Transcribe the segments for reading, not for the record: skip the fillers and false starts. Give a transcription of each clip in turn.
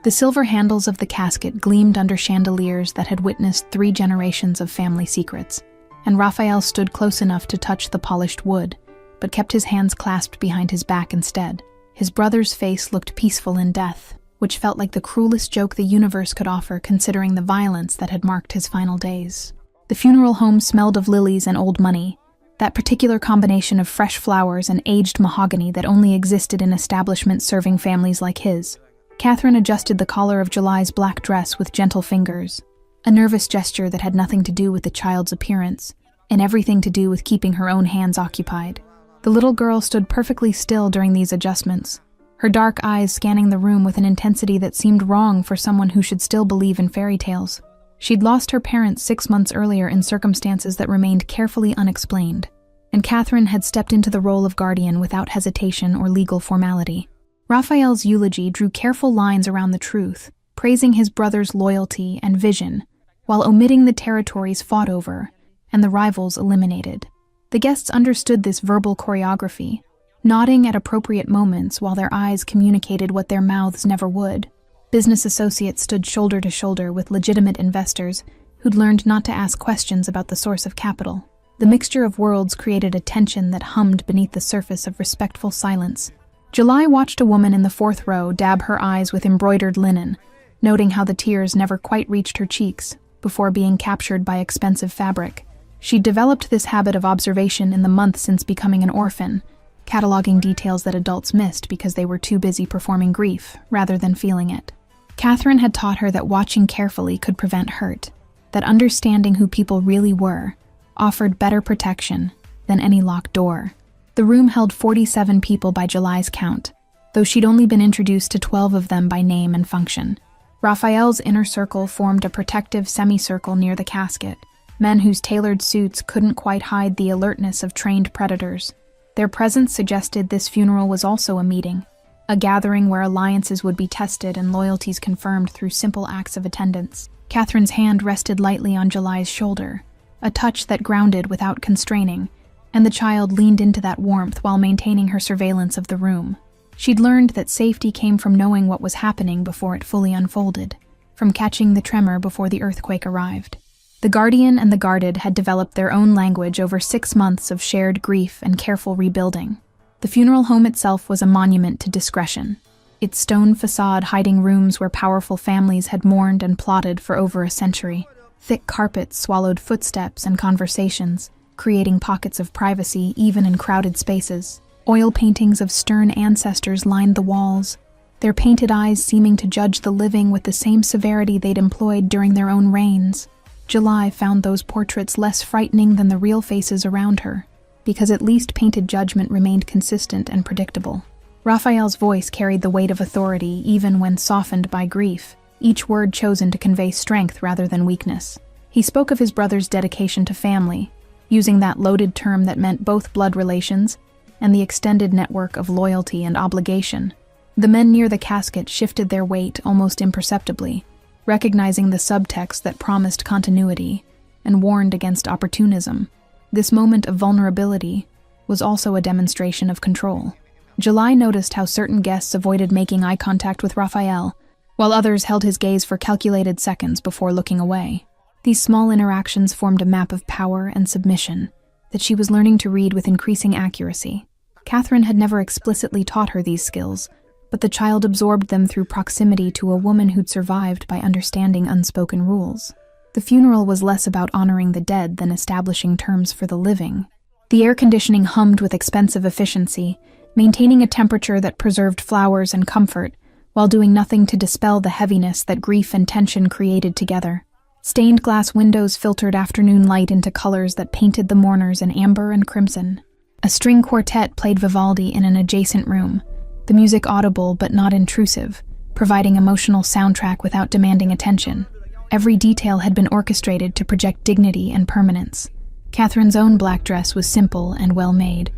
The silver handles of the casket gleamed under chandeliers that had witnessed 3 generations of family secrets, and Raphael stood close enough to touch the polished wood, but kept his hands clasped behind his back instead. His brother's face looked peaceful in death, which felt like the cruelest joke the universe could offer considering the violence that had marked his final days. The funeral home smelled of lilies and old money, that particular combination of fresh flowers and aged mahogany that only existed in establishments serving families like his. Catherine adjusted the collar of July's black dress with gentle fingers, a nervous gesture that had nothing to do with the child's appearance, and everything to do with keeping her own hands occupied. The little girl stood perfectly still during these adjustments, her dark eyes scanning the room with an intensity that seemed wrong for someone who should still believe in fairy tales. She'd lost her parents 6 months earlier in circumstances that remained carefully unexplained, and Catherine had stepped into the role of guardian without hesitation or legal formality. Raphael's eulogy drew careful lines around the truth, praising his brother's loyalty and vision, while omitting the territories fought over and the rivals eliminated. The guests understood this verbal choreography, nodding at appropriate moments while their eyes communicated what their mouths never would. Business associates stood shoulder to shoulder with legitimate investors who'd learned not to ask questions about the source of capital. The mixture of worlds created a tension that hummed beneath the surface of respectful silence. July watched a woman in the 4th row dab her eyes with embroidered linen, noting how the tears never quite reached her cheeks before being captured by expensive fabric. She'd developed this habit of observation in the month since becoming an orphan, cataloging details that adults missed because they were too busy performing grief rather than feeling it. Catherine had taught her that watching carefully could prevent hurt, that understanding who people really were offered better protection than any locked door. The room held 47 people by July's count, though she'd only been introduced to 12 of them by name and function. Raphael's inner circle formed a protective semicircle near the casket, men whose tailored suits couldn't quite hide the alertness of trained predators. Their presence suggested this funeral was also a meeting, a gathering where alliances would be tested and loyalties confirmed through simple acts of attendance. Catherine's hand rested lightly on July's shoulder, a touch that grounded without constraining, and the child leaned into that warmth while maintaining her surveillance of the room. She'd learned that safety came from knowing what was happening before it fully unfolded, from catching the tremor before the earthquake arrived. The guardian and the guarded had developed their own language over 6 months of shared grief and careful rebuilding. The funeral home itself was a monument to discretion, its stone facade hiding rooms where powerful families had mourned and plotted for over a century. Thick carpets swallowed footsteps and conversations, creating pockets of privacy even in crowded spaces. Oil paintings of stern ancestors lined the walls, their painted eyes seeming to judge the living with the same severity they'd employed during their own reigns. July found those portraits less frightening than the real faces around her, because at least painted judgment remained consistent and predictable. Raphael's voice carried the weight of authority even when softened by grief, each word chosen to convey strength rather than weakness. He spoke of his brother's dedication to family, using that loaded term that meant both blood relations and the extended network of loyalty and obligation. The men near the casket shifted their weight almost imperceptibly, recognizing the subtext that promised continuity and warned against opportunism. This moment of vulnerability was also a demonstration of control. July noticed how certain guests avoided making eye contact with Raphael, while others held his gaze for calculated seconds before looking away. These small interactions formed a map of power and submission that she was learning to read with increasing accuracy. Catherine had never explicitly taught her these skills, but the child absorbed them through proximity to a woman who'd survived by understanding unspoken rules. The funeral was less about honoring the dead than establishing terms for the living. The air conditioning hummed with expensive efficiency, maintaining a temperature that preserved flowers and comfort, while doing nothing to dispel the heaviness that grief and tension created together. Stained glass windows filtered afternoon light into colors that painted the mourners in amber and crimson. A string quartet played Vivaldi in an adjacent room, the music audible but not intrusive, providing emotional soundtrack without demanding attention. Every detail had been orchestrated to project dignity and permanence. Catherine's own black dress was simple and well-made,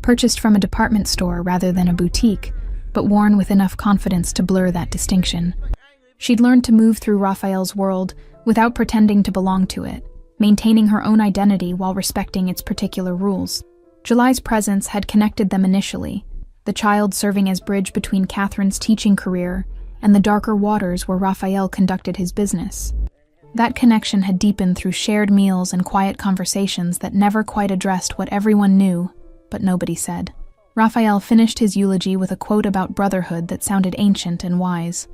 purchased from a department store rather than a boutique, but worn with enough confidence to blur that distinction. She'd learned to move through Raphael's world without pretending to belong to it, maintaining her own identity while respecting its particular rules. July's presence had connected them initially, the child serving as bridge between Catherine's teaching career and the darker waters where Raphael conducted his business. That connection had deepened through shared meals and quiet conversations that never quite addressed what everyone knew, but nobody said. Raphael finished his eulogy with a quote about brotherhood that sounded ancient and wise,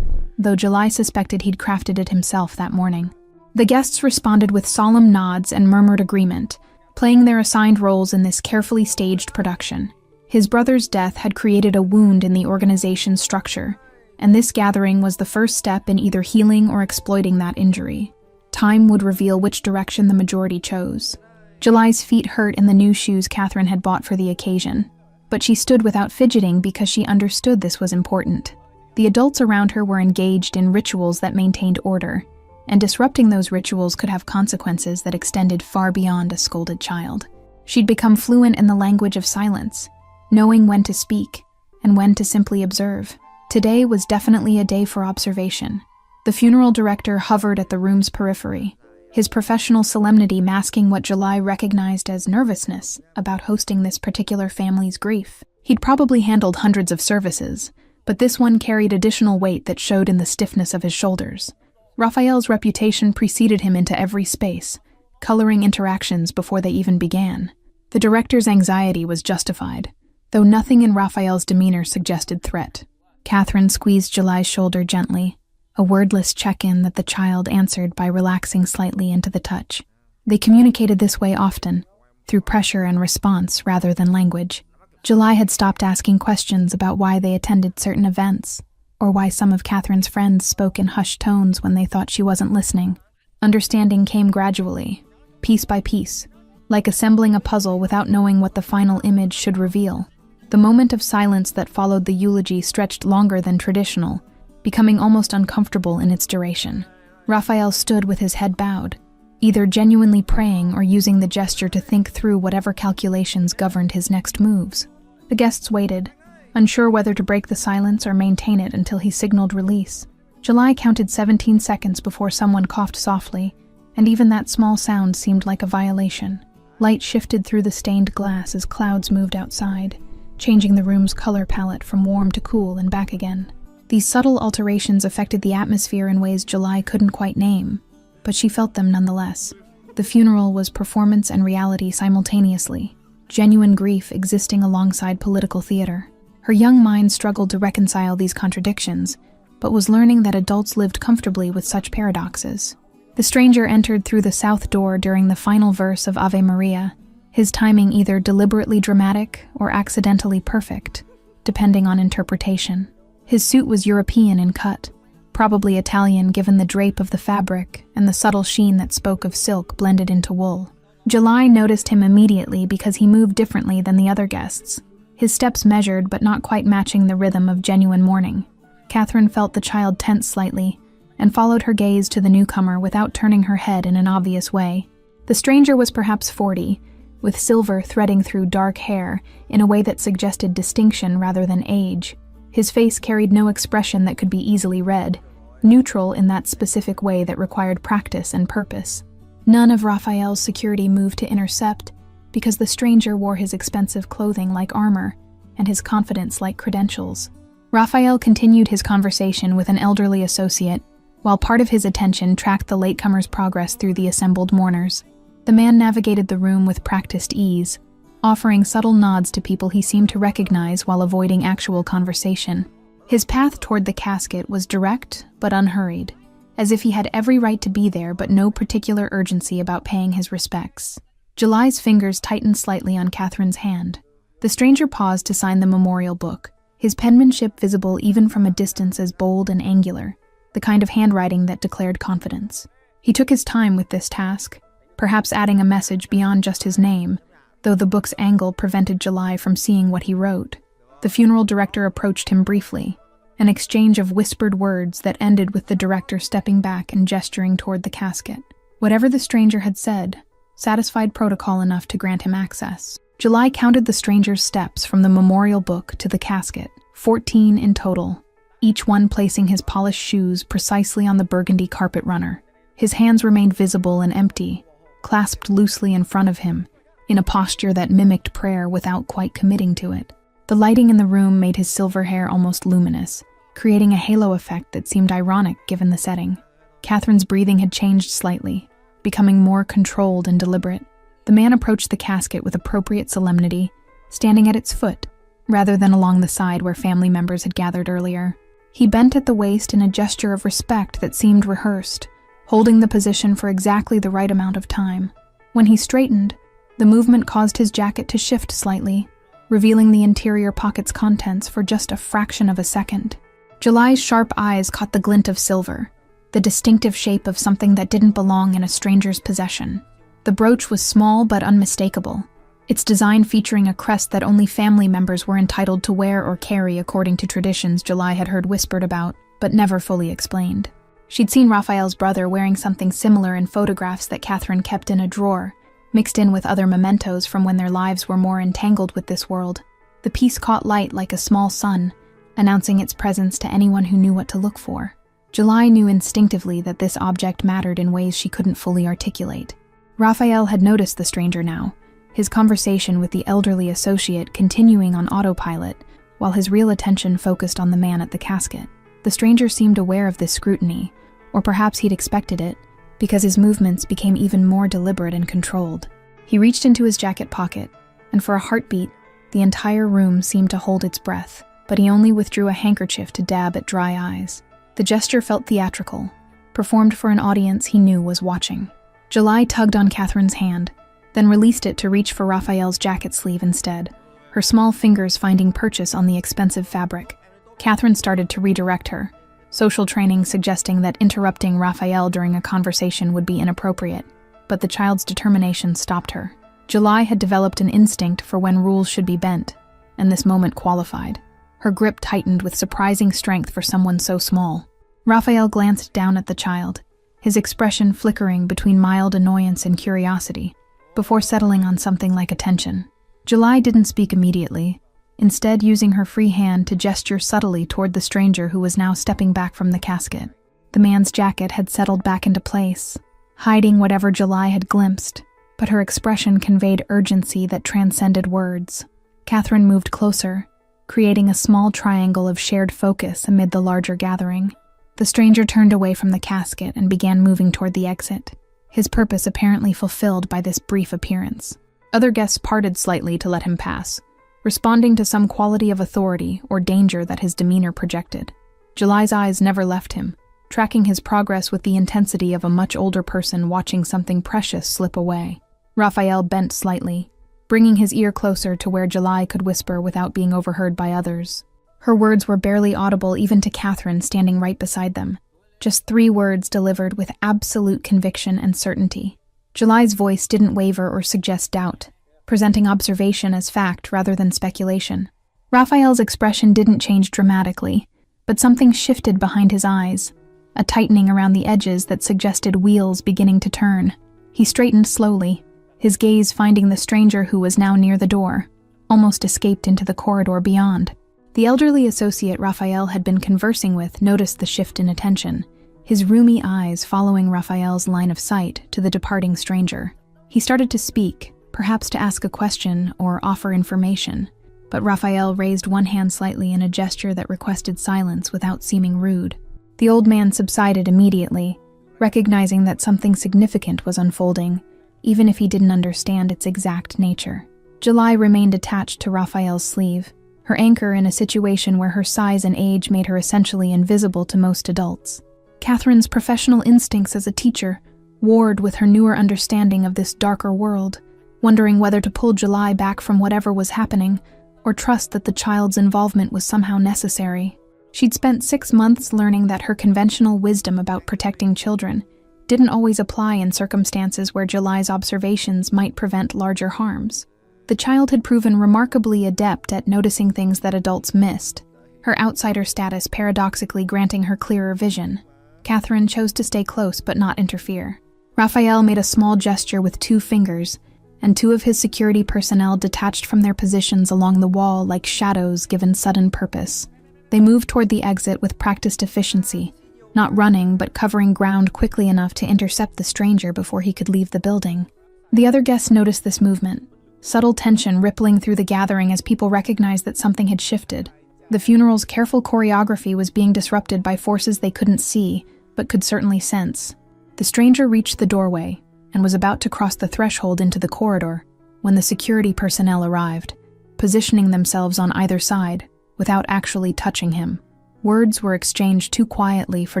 though July suspected he'd crafted it himself that morning. The guests responded with solemn nods and murmured agreement, playing their assigned roles in this carefully staged production. His brother's death had created a wound in the organization's structure, and this gathering was the first step in either healing or exploiting that injury. Time would reveal which direction the majority chose. July's feet hurt in the new shoes Catherine had bought for the occasion, but she stood without fidgeting because she understood this was important. The adults around her were engaged in rituals that maintained order, and disrupting those rituals could have consequences that extended far beyond a scolded child. She'd become fluent in the language of silence, knowing when to speak and when to simply observe. Today was definitely a day for observation. The funeral director hovered at the room's periphery, his professional solemnity masking what July recognized as nervousness about hosting this particular family's grief. He'd probably handled hundreds of services, but this one carried additional weight that showed in the stiffness of his shoulders. Raphael's reputation preceded him into every space, coloring interactions before they even began. The director's anxiety was justified, though nothing in Raphael's demeanor suggested threat. Catherine squeezed July's shoulder gently, a wordless check-in that the child answered by relaxing slightly into the touch. They communicated this way often, through pressure and response rather than language. July had stopped asking questions about why they attended certain events, or why some of Catherine's friends spoke in hushed tones when they thought she wasn't listening. Understanding came gradually, piece by piece, like assembling a puzzle without knowing what the final image should reveal. The moment of silence that followed the eulogy stretched longer than traditional, becoming almost uncomfortable in its duration. Raphael stood with his head bowed, either genuinely praying or using the gesture to think through whatever calculations governed his next moves. The guests waited, unsure whether to break the silence or maintain it until he signaled release. July counted 17 seconds before someone coughed softly, and even that small sound seemed like a violation. Light shifted through the stained glass as clouds moved outside, changing the room's color palette from warm to cool and back again. These subtle alterations affected the atmosphere in ways July couldn't quite name, but she felt them nonetheless. The funeral was performance and reality simultaneously, genuine grief existing alongside political theater. Her young mind struggled to reconcile these contradictions, but was learning that adults lived comfortably with such paradoxes. The stranger entered through the south door during the final verse of Ave Maria, his timing either deliberately dramatic or accidentally perfect, depending on interpretation. His suit was European in cut, probably Italian given the drape of the fabric and the subtle sheen that spoke of silk blended into wool. July noticed him immediately because he moved differently than the other guests, his steps measured but not quite matching the rhythm of genuine mourning. Catherine felt the child tense slightly and followed her gaze to the newcomer without turning her head in an obvious way. The stranger was perhaps 40, with silver threading through dark hair in a way that suggested distinction rather than age. His face carried no expression that could be easily read, neutral in that specific way that required practice and purpose. None of Raphael's security moved to intercept, because the stranger wore his expensive clothing like armor, and his confidence like credentials. Raphael continued his conversation with an elderly associate, while part of his attention tracked the latecomer's progress through the assembled mourners. The man navigated the room with practiced ease, offering subtle nods to people he seemed to recognize while avoiding actual conversation. His path toward the casket was direct but unhurried, as if he had every right to be there but no particular urgency about paying his respects. July's fingers tightened slightly on Catherine's hand. The stranger paused to sign the memorial book, his penmanship visible even from a distance as bold and angular, the kind of handwriting that declared confidence. He took his time with this task, perhaps adding a message beyond just his name, though the book's angle prevented July from seeing what he wrote. The funeral director approached him briefly, an exchange of whispered words that ended with the director stepping back and gesturing toward the casket. Whatever the stranger had said satisfied protocol enough to grant him access. July counted the stranger's steps from the memorial book to the casket, 14 in total, each one placing his polished shoes precisely on the burgundy carpet runner. His hands remained visible and empty, clasped loosely in front of him, in a posture that mimicked prayer without quite committing to it. The lighting in the room made his silver hair almost luminous, creating a halo effect that seemed ironic given the setting. Catherine's breathing had changed slightly, becoming more controlled and deliberate. The man approached the casket with appropriate solemnity, standing at its foot, rather than along the side where family members had gathered earlier. He bent at the waist in a gesture of respect that seemed rehearsed, holding the position for exactly the right amount of time. When he straightened, the movement caused his jacket to shift slightly, revealing the interior pocket's contents for just a fraction of a second. July's sharp eyes caught the glint of silver, the distinctive shape of something that didn't belong in a stranger's possession. The brooch was small but unmistakable, its design featuring a crest that only family members were entitled to wear or carry according to traditions July had heard whispered about, but never fully explained. She'd seen Raphael's brother wearing something similar in photographs that Catherine kept in a drawer, mixed in with other mementos from when their lives were more entangled with this world. The piece caught light like a small sun, announcing its presence to anyone who knew what to look for. July knew instinctively that this object mattered in ways she couldn't fully articulate. Raphael had noticed the stranger now, his conversation with the elderly associate continuing on autopilot, while his real attention focused on the man at the casket. The stranger seemed aware of this scrutiny, or perhaps he'd expected it, because his movements became even more deliberate and controlled. He reached into his jacket pocket, and for a heartbeat, the entire room seemed to hold its breath, but he only withdrew a handkerchief to dab at dry eyes. The gesture felt theatrical, performed for an audience he knew was watching. July tugged on Catherine's hand, then released it to reach for Raphael's jacket sleeve instead, her small fingers finding purchase on the expensive fabric. Catherine started to redirect her, social training suggesting that interrupting Raphael during a conversation would be inappropriate, but the child's determination stopped her. July had developed an instinct for when rules should be bent, and this moment qualified. Her grip tightened with surprising strength for someone so small. Raphael glanced down at the child, his expression flickering between mild annoyance and curiosity, before settling on something like attention. July didn't speak immediately, instead using her free hand to gesture subtly toward the stranger who was now stepping back from the casket. The man's jacket had settled back into place, hiding whatever July had glimpsed, but her expression conveyed urgency that transcended words. Catherine moved closer, creating a small triangle of shared focus amid the larger gathering. The stranger turned away from the casket and began moving toward the exit, his purpose apparently fulfilled by this brief appearance. Other guests parted slightly to let him pass, responding to some quality of authority or danger that his demeanor projected. July's eyes never left him, tracking his progress with the intensity of a much older person watching something precious slip away. Raphael bent slightly, bringing his ear closer to where July could whisper without being overheard by others. Her words were barely audible even to Catherine standing right beside them, just 3 words delivered with absolute conviction and certainty. July's voice didn't waver or suggest doubt, presenting observation as fact rather than speculation. Raphael's expression didn't change dramatically, but something shifted behind his eyes, a tightening around the edges that suggested wheels beginning to turn. He straightened slowly, his gaze finding the stranger who was now near the door, almost escaped into the corridor beyond. The elderly associate Raphael had been conversing with noticed the shift in attention, his rheumy eyes following Raphael's line of sight to the departing stranger. He started to speak, perhaps to ask a question or offer information, but Raphael raised one hand slightly in a gesture that requested silence without seeming rude. The old man subsided immediately, recognizing that something significant was unfolding, even if he didn't understand its exact nature. July remained attached to Raphael's sleeve, her anchor in a situation where her size and age made her essentially invisible to most adults. Catherine's professional instincts as a teacher warred with her newer understanding of this darker world, wondering whether to pull July back from whatever was happening or trust that the child's involvement was somehow necessary. She'd spent 6 months learning that her conventional wisdom about protecting children didn't always apply in circumstances where July's observations might prevent larger harms. The child had proven remarkably adept at noticing things that adults missed, her outsider status paradoxically granting her clearer vision. Catherine chose to stay close but not interfere. Raphael made a small gesture with 2 fingers, and 2 of his security personnel detached from their positions along the wall like shadows given sudden purpose. They moved toward the exit with practiced efficiency, not running but covering ground quickly enough to intercept the stranger before he could leave the building. The other guests noticed this movement, subtle tension rippling through the gathering as people recognized that something had shifted. The funeral's careful choreography was being disrupted by forces they couldn't see, but could certainly sense. The stranger reached the doorway and was about to cross the threshold into the corridor when the security personnel arrived, positioning themselves on either side without actually touching him. Words were exchanged too quietly for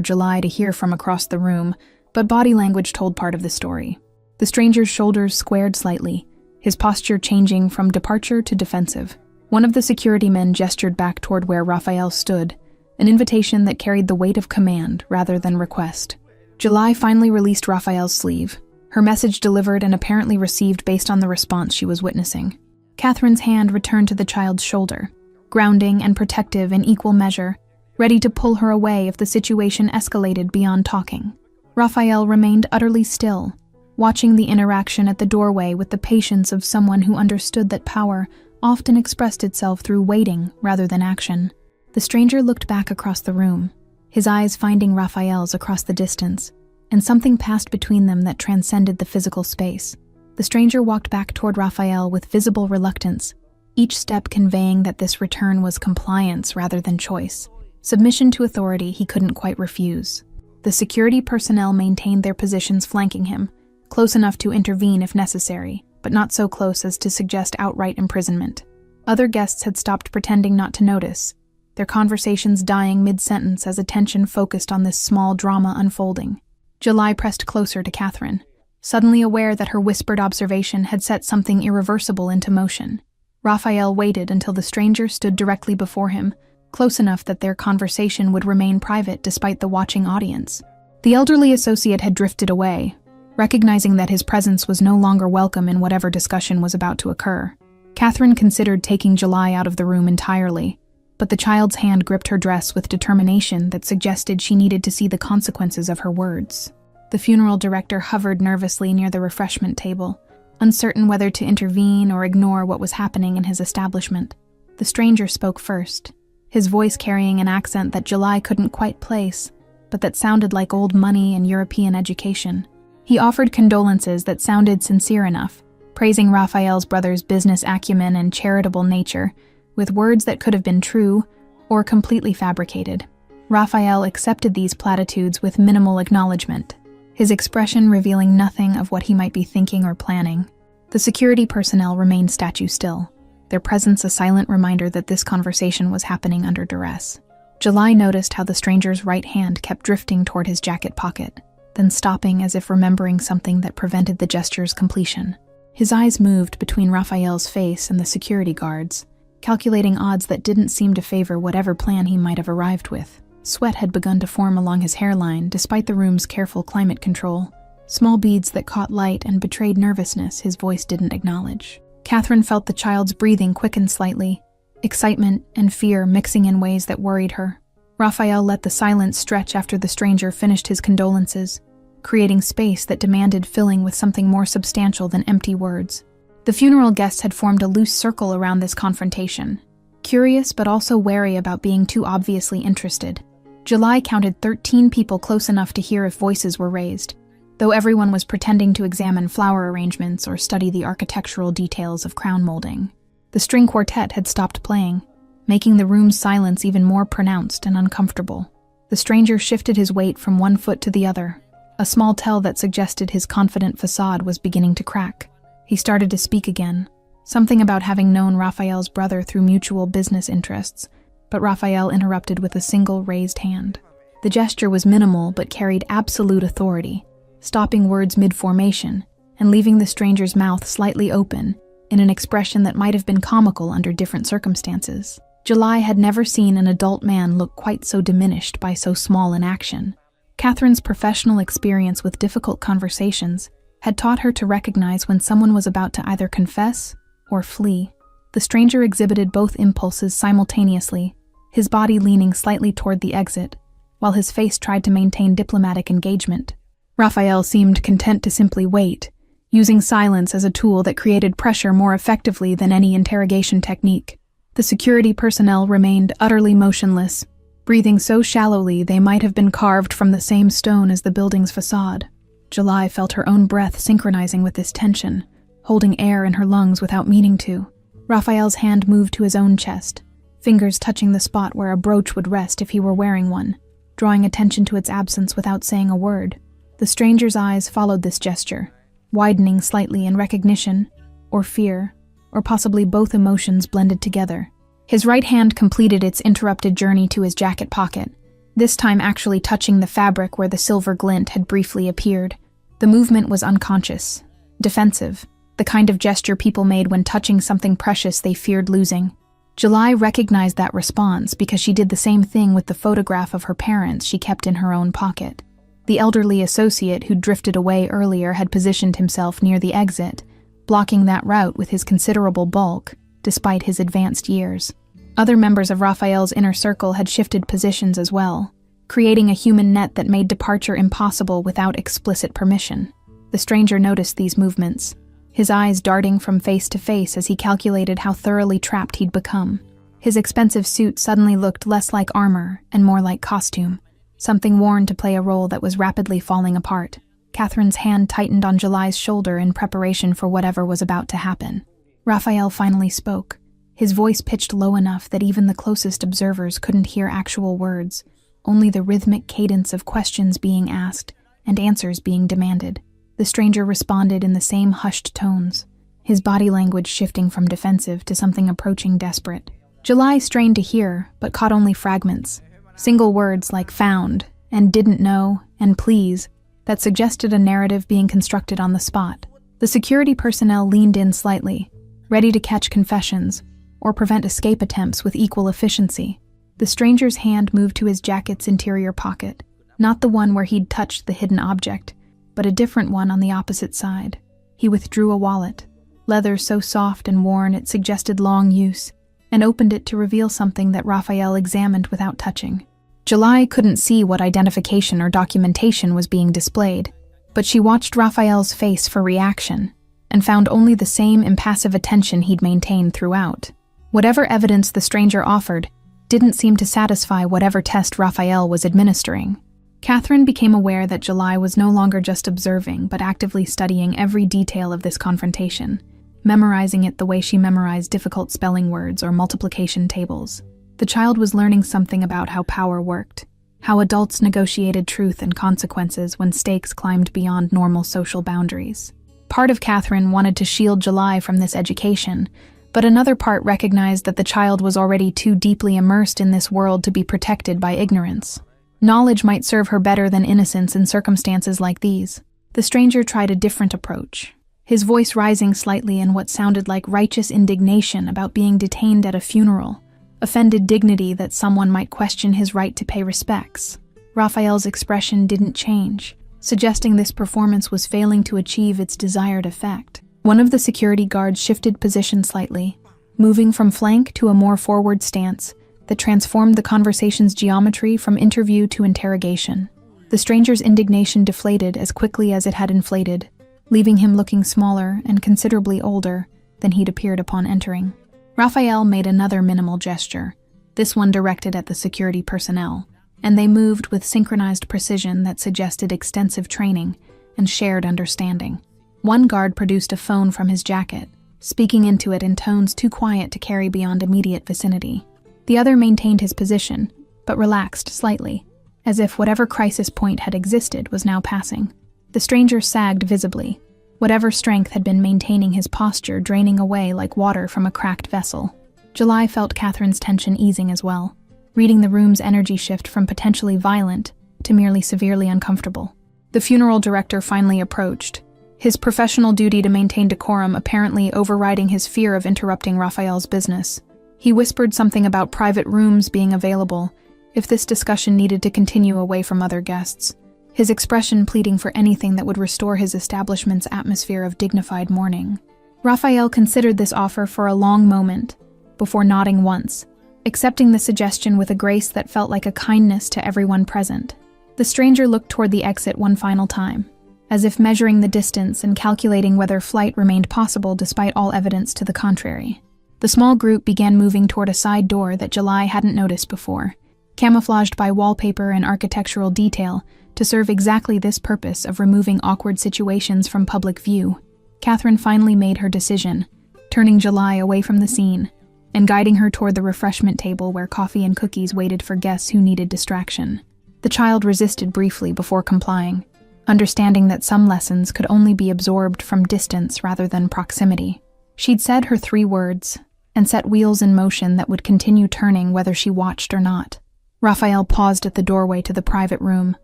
July to hear from across the room, but body language told part of the story. The stranger's shoulders squared slightly, his posture changing from departure to defensive. One of the security men gestured back toward where Raphael stood, an invitation that carried the weight of command rather than request. July finally released Raphael's sleeve, her message delivered and apparently received based on the response she was witnessing. Catherine's hand returned to the child's shoulder, grounding and protective in equal measure, ready to pull her away if the situation escalated beyond talking. Raphael remained utterly still, watching the interaction at the doorway with the patience of someone who understood that power often expressed itself through waiting rather than action. The stranger looked back across the room, his eyes finding Raphael's across the distance, and something passed between them that transcended the physical space. The stranger walked back toward Raphael with visible reluctance, each step conveying that this return was compliance rather than choice. Submission to authority he couldn't quite refuse. The security personnel maintained their positions flanking him, close enough to intervene if necessary, but not so close as to suggest outright imprisonment. Other guests had stopped pretending not to notice, their conversations dying mid-sentence as attention focused on this small drama unfolding. July pressed closer to Catherine, suddenly aware that her whispered observation had set something irreversible into motion. Raphael waited until the stranger stood directly before him, close enough that their conversation would remain private despite the watching audience. The elderly associate had drifted away, recognizing that his presence was no longer welcome in whatever discussion was about to occur. Catherine considered taking July out of the room entirely, but the child's hand gripped her dress with determination that suggested she needed to see the consequences of her words. The funeral director hovered nervously near the refreshment table, uncertain whether to intervene or ignore what was happening in his establishment. The stranger spoke first, his voice carrying an accent that July couldn't quite place, but that sounded like old money and European education. He offered condolences that sounded sincere enough, praising Raphael's brother's business acumen and charitable nature, with words that could have been true or completely fabricated. Raphael accepted these platitudes with minimal acknowledgement, his expression revealing nothing of what he might be thinking or planning. The security personnel remained statue still, their presence a silent reminder that this conversation was happening under duress. July noticed how the stranger's right hand kept drifting toward his jacket pocket, then stopping as if remembering something that prevented the gesture's completion. His eyes moved between Raphael's face and the security guards, calculating odds that didn't seem to favor whatever plan he might have arrived with. Sweat had begun to form along his hairline despite the room's careful climate control, small beads that caught light and betrayed nervousness his voice didn't acknowledge. Catherine felt the child's breathing quicken slightly, excitement and fear mixing in ways that worried her. Raphael let the silence stretch after the stranger finished his condolences, creating space that demanded filling with something more substantial than empty words. The funeral guests had formed a loose circle around this confrontation, curious but also wary about being too obviously interested. July counted 13 people close enough to hear if voices were raised, though everyone was pretending to examine flower arrangements or study the architectural details of crown molding. The string quartet had stopped playing, making the room's silence even more pronounced and uncomfortable. The stranger shifted his weight from one foot to the other, a small tell that suggested his confident facade was beginning to crack. He started to speak again, something about having known Raphael's brother through mutual business interests, but Raphael interrupted with a single raised hand. The gesture was minimal but carried absolute authority, stopping words mid-formation and leaving the stranger's mouth slightly open in an expression that might have been comical under different circumstances. July had never seen an adult man look quite so diminished by so small an action. Catherine's professional experience with difficult conversations had taught her to recognize when someone was about to either confess or flee. The stranger exhibited both impulses simultaneously, his body leaning slightly toward the exit, while his face tried to maintain diplomatic engagement. Raphael seemed content to simply wait, using silence as a tool that created pressure more effectively than any interrogation technique. The security personnel remained utterly motionless, breathing so shallowly they might have been carved from the same stone as the building's facade. July felt her own breath synchronizing with this tension, holding air in her lungs without meaning to. Raphael's hand moved to his own chest, fingers touching the spot where a brooch would rest if he were wearing one, drawing attention to its absence without saying a word. The stranger's eyes followed this gesture, widening slightly in recognition, or fear, or possibly both emotions blended together. His right hand completed its interrupted journey to his jacket pocket, this time actually touching the fabric where the silver glint had briefly appeared. The movement was unconscious, defensive, the kind of gesture people made when touching something precious they feared losing. July recognized that response because she did the same thing with the photograph of her parents she kept in her own pocket. The elderly associate who'd drifted away earlier had positioned himself near the exit, blocking that route with his considerable bulk, despite his advanced years. Other members of Raphael's inner circle had shifted positions as well, creating a human net that made departure impossible without explicit permission. The stranger noticed these movements, his eyes darting from face to face as he calculated how thoroughly trapped he'd become. His expensive suit suddenly looked less like armor and more like costume, something worn to play a role that was rapidly falling apart. Catherine's hand tightened on July's shoulder in preparation for whatever was about to happen. Raphael finally spoke, his voice pitched low enough that even the closest observers couldn't hear actual words, only the rhythmic cadence of questions being asked and answers being demanded. The stranger responded in the same hushed tones, his body language shifting from defensive to something approaching desperate. July strained to hear, but caught only fragments. Single words like found, and didn't know, and please, that suggested a narrative being constructed on the spot. The security personnel leaned in slightly, ready to catch confessions, or prevent escape attempts with equal efficiency. The stranger's hand moved to his jacket's interior pocket, not the one where he'd touched the hidden object, but a different one on the opposite side. He withdrew a wallet, leather so soft and worn it suggested long use, and opened it to reveal something that Raphael examined without touching. July couldn't see what identification or documentation was being displayed, but she watched Raphael's face for reaction, and found only the same impassive attention he'd maintained throughout. Whatever evidence the stranger offered didn't seem to satisfy whatever test Raphael was administering. Catherine became aware that July was no longer just observing, but actively studying every detail of this confrontation, memorizing it the way she memorized difficult spelling words or multiplication tables. The child was learning something about how power worked, how adults negotiated truth and consequences when stakes climbed beyond normal social boundaries. Part of Catherine wanted to shield July from this education, but another part recognized that the child was already too deeply immersed in this world to be protected by ignorance. Knowledge might serve her better than innocence in circumstances like these. The stranger tried a different approach, his voice rising slightly in what sounded like righteous indignation about being detained at a funeral, offended dignity that someone might question his right to pay respects. Raphael's expression didn't change, suggesting this performance was failing to achieve its desired effect. One of the security guards shifted position slightly, moving from flank to a more forward stance that transformed the conversation's geometry from interview to interrogation. The stranger's indignation deflated as quickly as it had inflated, leaving him looking smaller and considerably older than he'd appeared upon entering. Raphael made another minimal gesture, this one directed at the security personnel, and they moved with synchronized precision that suggested extensive training and shared understanding. One guard produced a phone from his jacket, speaking into it in tones too quiet to carry beyond immediate vicinity. The other maintained his position, but relaxed slightly, as if whatever crisis point had existed was now passing. The stranger sagged visibly, whatever strength had been maintaining his posture draining away like water from a cracked vessel. July felt Catherine's tension easing as well, reading the room's energy shift from potentially violent to merely severely uncomfortable. The funeral director finally approached, his professional duty to maintain decorum apparently overriding his fear of interrupting Raphael's business. He whispered something about private rooms being available if this discussion needed to continue away from other guests, his expression pleading for anything that would restore his establishment's atmosphere of dignified mourning. Raphael considered this offer for a long moment, before nodding once, accepting the suggestion with a grace that felt like a kindness to everyone present. The stranger looked toward the exit one final time, as if measuring the distance and calculating whether flight remained possible despite all evidence to the contrary. The small group began moving toward a side door that July hadn't noticed before, camouflaged by wallpaper and architectural detail to serve exactly this purpose of removing awkward situations from public view. Catherine finally made her decision, turning July away from the scene, and guiding her toward the refreshment table where coffee and cookies waited for guests who needed distraction. The child resisted briefly before complying, understanding that some lessons could only be absorbed from distance rather than proximity. She'd said her 3 words and set wheels in motion that would continue turning whether she watched or not. Raphael paused at the doorway to the private room,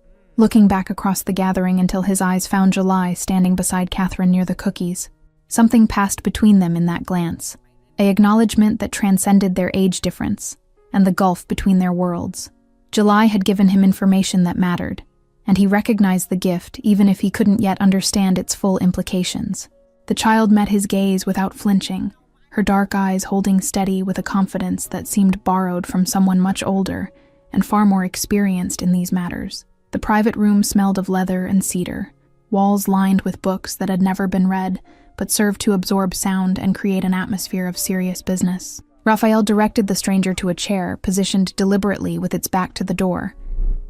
looking back across the gathering until his eyes found July standing beside Catherine near the cookies. Something passed between them in that glance, an acknowledgement that transcended their age difference and the gulf between their worlds. July had given him information that mattered, and he recognized the gift even if he couldn't yet understand its full implications. The child met his gaze without flinching, her dark eyes holding steady with a confidence that seemed borrowed from someone much older and far more experienced in these matters. The private room smelled of leather and cedar, walls lined with books that had never been read but served to absorb sound and create an atmosphere of serious business. Raphael directed the stranger to a chair positioned deliberately with its back to the door,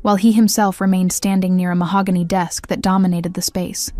while he himself remained standing near a mahogany desk that dominated the space.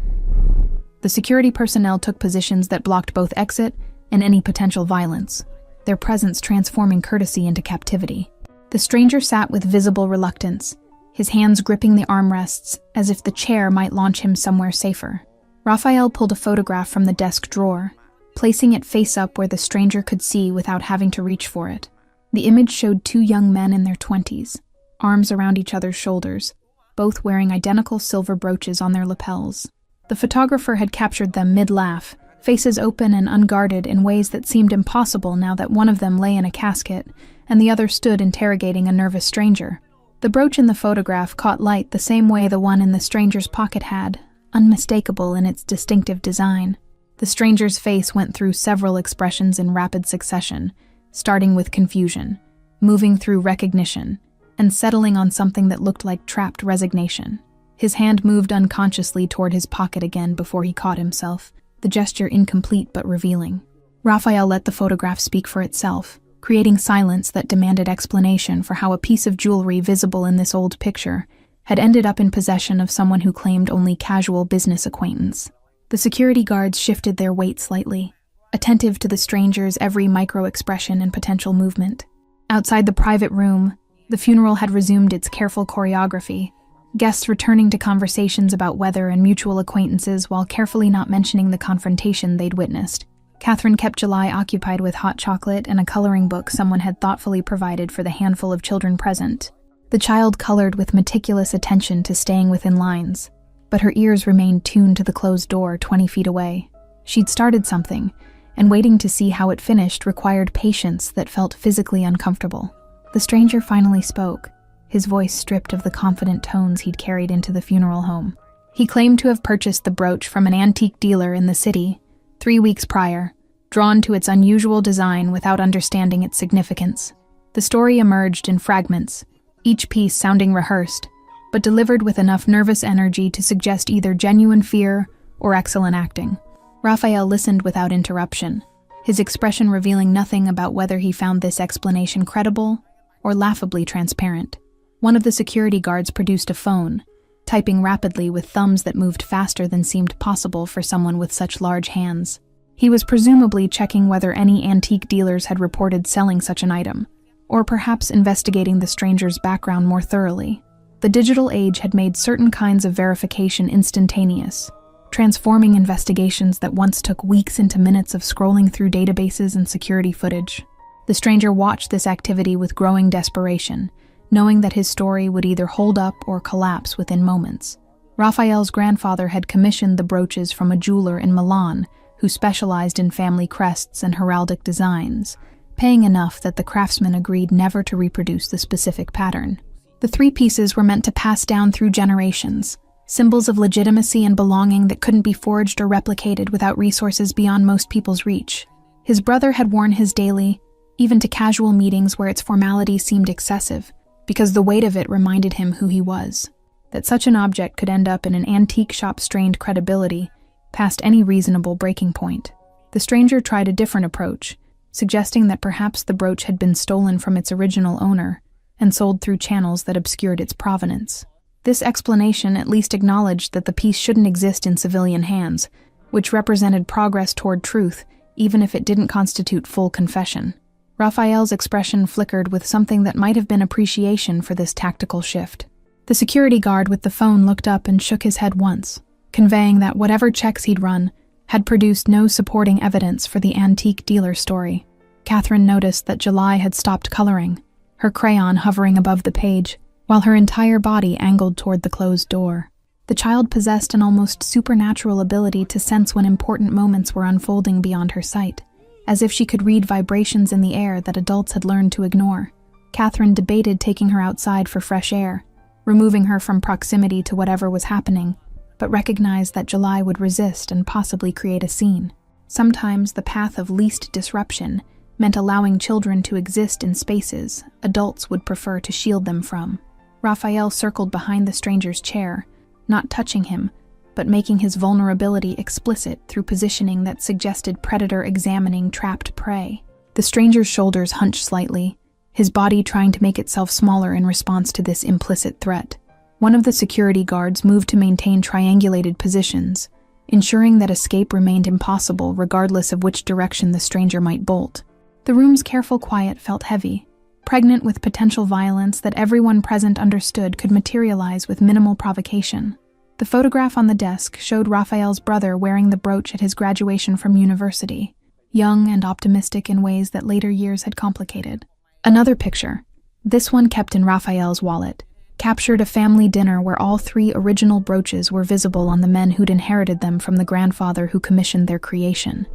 The security personnel took positions that blocked both exit and any potential violence, their presence transforming courtesy into captivity. The stranger sat with visible reluctance, his hands gripping the armrests as if the chair might launch him somewhere safer. Raphael pulled a photograph from the desk drawer, placing it face up where the stranger could see without having to reach for it. The image showed 2 young men in their 20s, arms around each other's shoulders, both wearing identical silver brooches on their lapels. The photographer had captured them mid-laugh, faces open and unguarded in ways that seemed impossible now that one of them lay in a casket and the other stood interrogating a nervous stranger. The brooch in the photograph caught light the same way the one in the stranger's pocket had, unmistakable in its distinctive design. The stranger's face went through several expressions in rapid succession, starting with confusion, moving through recognition, and settling on something that looked like trapped resignation. His hand moved unconsciously toward his pocket again before he caught himself, the gesture incomplete but revealing. Raphael let the photograph speak for itself, creating silence that demanded explanation for how a piece of jewelry visible in this old picture had ended up in possession of someone who claimed only casual business acquaintance. The security guards shifted their weight slightly, attentive to the stranger's every micro-expression and potential movement. Outside the private room, the funeral had resumed its careful choreography, guests returning to conversations about weather and mutual acquaintances while carefully not mentioning the confrontation they'd witnessed. Catherine kept July occupied with hot chocolate and a coloring book someone had thoughtfully provided for the handful of children present. The child colored with meticulous attention to staying within lines, but her ears remained tuned to the closed door 20 feet away. She'd started something, and waiting to see how it finished required patience that felt physically uncomfortable. The stranger finally spoke, his voice stripped of the confident tones he'd carried into the funeral home. He claimed to have purchased the brooch from an antique dealer in the city 3 weeks prior, drawn to its unusual design without understanding its significance. The story emerged in fragments, each piece sounding rehearsed, but delivered with enough nervous energy to suggest either genuine fear or excellent acting. Raphael listened without interruption, his expression revealing nothing about whether he found this explanation credible or laughably transparent. One of the security guards produced a phone, typing rapidly with thumbs that moved faster than seemed possible for someone with such large hands. He was presumably checking whether any antique dealers had reported selling such an item, or perhaps investigating the stranger's background more thoroughly. The digital age had made certain kinds of verification instantaneous, transforming investigations that once took weeks into minutes of scrolling through databases and security footage. The stranger watched this activity with growing desperation, knowing that his story would either hold up or collapse within moments. Raphael's grandfather had commissioned the brooches from a jeweler in Milan who specialized in family crests and heraldic designs, paying enough that the craftsman agreed never to reproduce the specific pattern. The 3 pieces were meant to pass down through generations, symbols of legitimacy and belonging that couldn't be forged or replicated without resources beyond most people's reach. His brother had worn his daily, even to casual meetings where its formality seemed excessive, because the weight of it reminded him who he was. That such an object could end up in an antique shop strained credibility past any reasonable breaking point. The stranger tried a different approach, suggesting that perhaps the brooch had been stolen from its original owner and sold through channels that obscured its provenance. This explanation at least acknowledged that the piece shouldn't exist in civilian hands, which represented progress toward truth, even if it didn't constitute full confession. Raphael's expression flickered with something that might have been appreciation for this tactical shift. The security guard with the phone looked up and shook his head once, conveying that whatever checks he'd run had produced no supporting evidence for the antique dealer story. Catherine noticed that July had stopped coloring, her crayon hovering above the page, while her entire body angled toward the closed door. The child possessed an almost supernatural ability to sense when important moments were unfolding beyond her sight, as if she could read vibrations in the air that adults had learned to ignore. Catherine debated taking her outside for fresh air, removing her from proximity to whatever was happening, but recognized that July would resist and possibly create a scene. Sometimes the path of least disruption meant allowing children to exist in spaces adults would prefer to shield them from. Raphael circled behind the stranger's chair, not touching him, but making his vulnerability explicit through positioning that suggested predator examining trapped prey. The stranger's shoulders hunched slightly, his body trying to make itself smaller in response to this implicit threat. One of the security guards moved to maintain triangulated positions, ensuring that escape remained impossible regardless of which direction the stranger might bolt. The room's careful quiet felt heavy, pregnant with potential violence that everyone present understood could materialize with minimal provocation. The photograph on the desk showed Raphael's brother wearing the brooch at his graduation from university, young and optimistic in ways that later years had complicated. Another picture, this one kept in Raphael's wallet, captured a family dinner where all 3 original brooches were visible on the men who'd inherited them from the grandfather who commissioned their creation.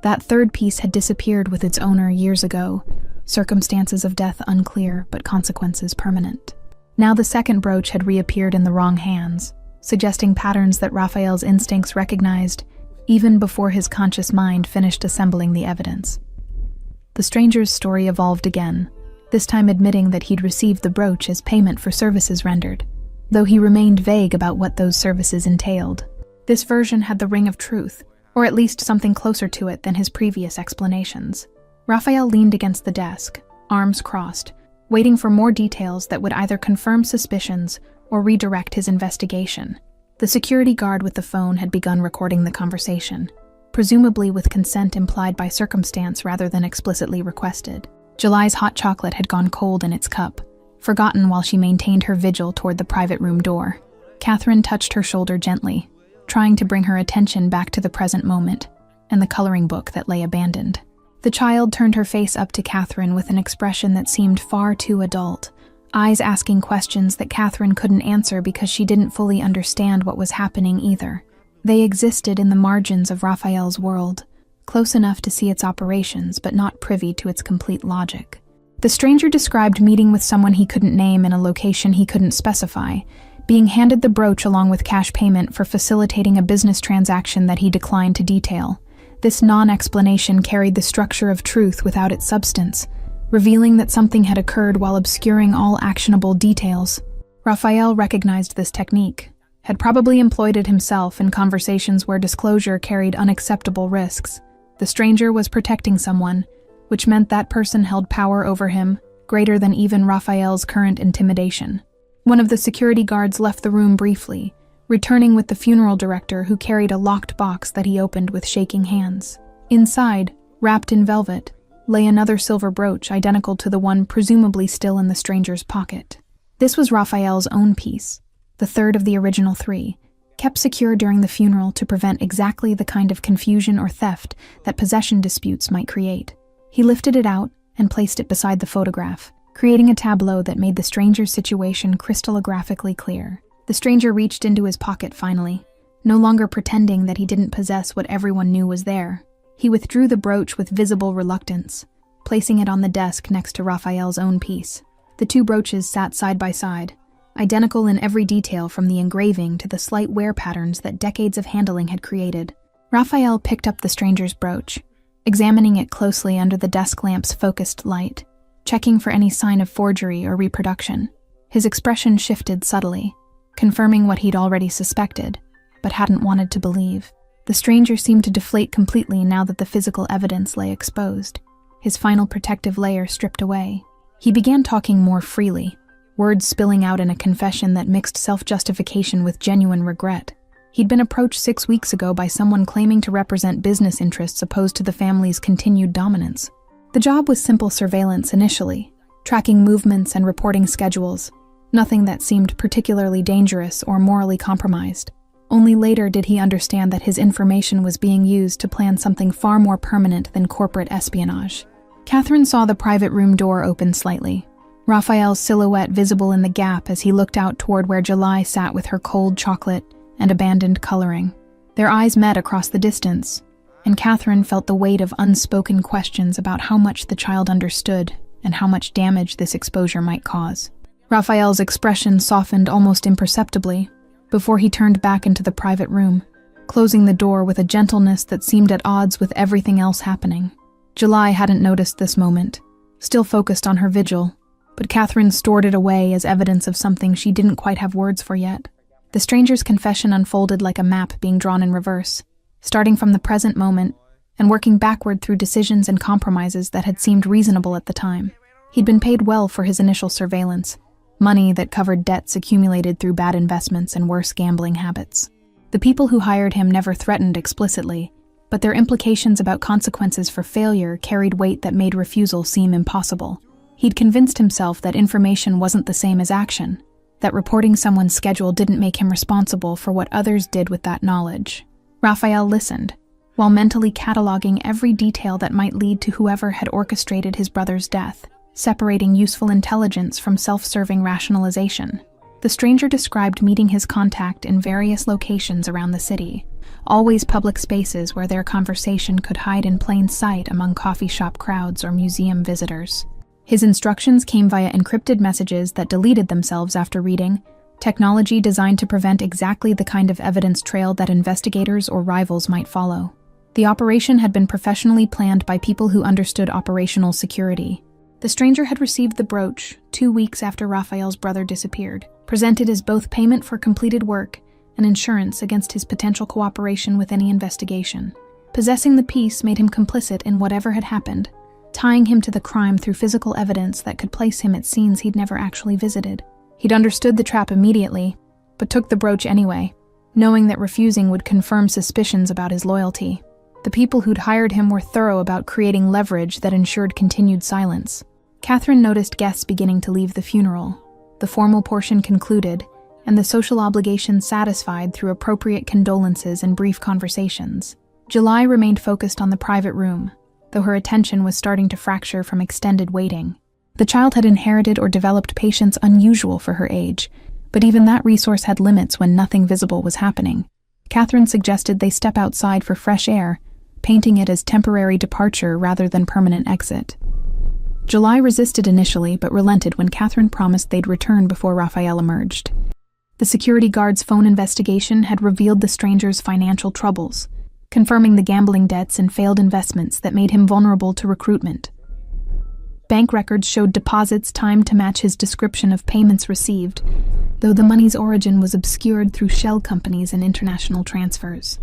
That third piece had disappeared with its owner years ago, circumstances of death unclear, but consequences permanent. Now the second brooch had reappeared in the wrong hands, suggesting patterns that Raphael's instincts recognized even before his conscious mind finished assembling the evidence. The stranger's story evolved again, this time admitting that he'd received the brooch as payment for services rendered, though he remained vague about what those services entailed. This version had the ring of truth, or at least something closer to it than his previous explanations. Raphael leaned against the desk, arms crossed, waiting for more details that would either confirm suspicions or redirect his investigation. The security guard with the phone had begun recording the conversation, presumably with consent implied by circumstance rather than explicitly requested. July's hot chocolate had gone cold in its cup, forgotten while she maintained her vigil toward the private room door. Catherine touched her shoulder gently, trying to bring her attention back to the present moment and the coloring book that lay abandoned. The child turned her face up to Catherine with an expression that seemed far too adult, eyes asking questions that Catherine couldn't answer because she didn't fully understand what was happening either. They existed in the margins of Raphael's world, close enough to see its operations but not privy to its complete logic. The stranger described meeting with someone he couldn't name in a location he couldn't specify, being handed the brooch along with cash payment for facilitating a business transaction that he declined to detail. This non-explanation carried the structure of truth without its substance, revealing that something had occurred while obscuring all actionable details. Raphael recognized this technique, had probably employed it himself in conversations where disclosure carried unacceptable risks. The stranger was protecting someone, which meant that person held power over him, greater than even Raphael's current intimidation. One of the security guards left the room briefly, returning with the funeral director who carried a locked box that he opened with shaking hands. Inside, wrapped in velvet, lay another silver brooch identical to the one presumably still in the stranger's pocket. This was Raphael's own piece, the third of the original 3, kept secure during the funeral to prevent exactly the kind of confusion or theft that possession disputes might create. He lifted it out and placed it beside the photograph, creating a tableau that made the stranger's situation crystallographically clear. The stranger reached into his pocket finally, no longer pretending that he didn't possess what everyone knew was there. He withdrew the brooch with visible reluctance, placing it on the desk next to Raphael's own piece. The 2 brooches sat side by side, identical in every detail from the engraving to the slight wear patterns that decades of handling had created. Raphael picked up the stranger's brooch, examining it closely under the desk lamp's focused light, checking for any sign of forgery or reproduction. His expression shifted subtly, confirming what he'd already suspected, but hadn't wanted to believe. The stranger seemed to deflate completely now that the physical evidence lay exposed, his final protective layer stripped away. He began talking more freely, words spilling out in a confession that mixed self-justification with genuine regret. He'd been approached 6 weeks ago by someone claiming to represent business interests opposed to the family's continued dominance. The job was simple surveillance initially, tracking movements and reporting schedules, nothing that seemed particularly dangerous or morally compromised. Only later did he understand that his information was being used to plan something far more permanent than corporate espionage. Catherine saw the private room door open slightly, Raphael's silhouette visible in the gap as he looked out toward where July sat with her cold chocolate and abandoned coloring. Their eyes met across the distance, and Catherine felt the weight of unspoken questions about how much the child understood and how much damage this exposure might cause. Raphael's expression softened almost imperceptibly before he turned back into the private room, closing the door with a gentleness that seemed at odds with everything else happening. July hadn't noticed this moment, still focused on her vigil, but Catherine stored it away as evidence of something she didn't quite have words for yet. The stranger's confession unfolded like a map being drawn in reverse, starting from the present moment and working backward through decisions and compromises that had seemed reasonable at the time. He'd been paid well for his initial surveillance, money that covered debts accumulated through bad investments and worse gambling habits. The people who hired him never threatened explicitly, but their implications about consequences for failure carried weight that made refusal seem impossible. He'd convinced himself that information wasn't the same as action, that reporting someone's schedule didn't make him responsible for what others did with that knowledge. Raphael listened, while mentally cataloging every detail that might lead to whoever had orchestrated his brother's death, separating useful intelligence from self-serving rationalization. The stranger described meeting his contact in various locations around the city, always public spaces where their conversation could hide in plain sight among coffee shop crowds or museum visitors. His instructions came via encrypted messages that deleted themselves after reading, technology designed to prevent exactly the kind of evidence trail that investigators or rivals might follow. The operation had been professionally planned by people who understood operational security. The stranger had received the brooch 2 weeks after Raphael's brother disappeared, presented as both payment for completed work and insurance against his potential cooperation with any investigation. Possessing the piece made him complicit in whatever had happened, tying him to the crime through physical evidence that could place him at scenes he'd never actually visited. He'd understood the trap immediately, but took the brooch anyway, knowing that refusing would confirm suspicions about his loyalty. The people who'd hired him were thorough about creating leverage that ensured continued silence. Catherine noticed guests beginning to leave the funeral, the formal portion concluded, and the social obligations satisfied through appropriate condolences and brief conversations. July remained focused on the private room, though her attention was starting to fracture from extended waiting. The child had inherited or developed patience unusual for her age, but even that resource had limits when nothing visible was happening. Catherine suggested they step outside for fresh air, painting it as temporary departure rather than permanent exit. July resisted initially, but relented when Catherine promised they'd return before Raphael emerged. The security guard's phone investigation had revealed the stranger's financial troubles, confirming the gambling debts and failed investments that made him vulnerable to recruitment. Bank records showed deposits timed to match his description of payments received, though the money's origin was obscured through shell companies and international transfers.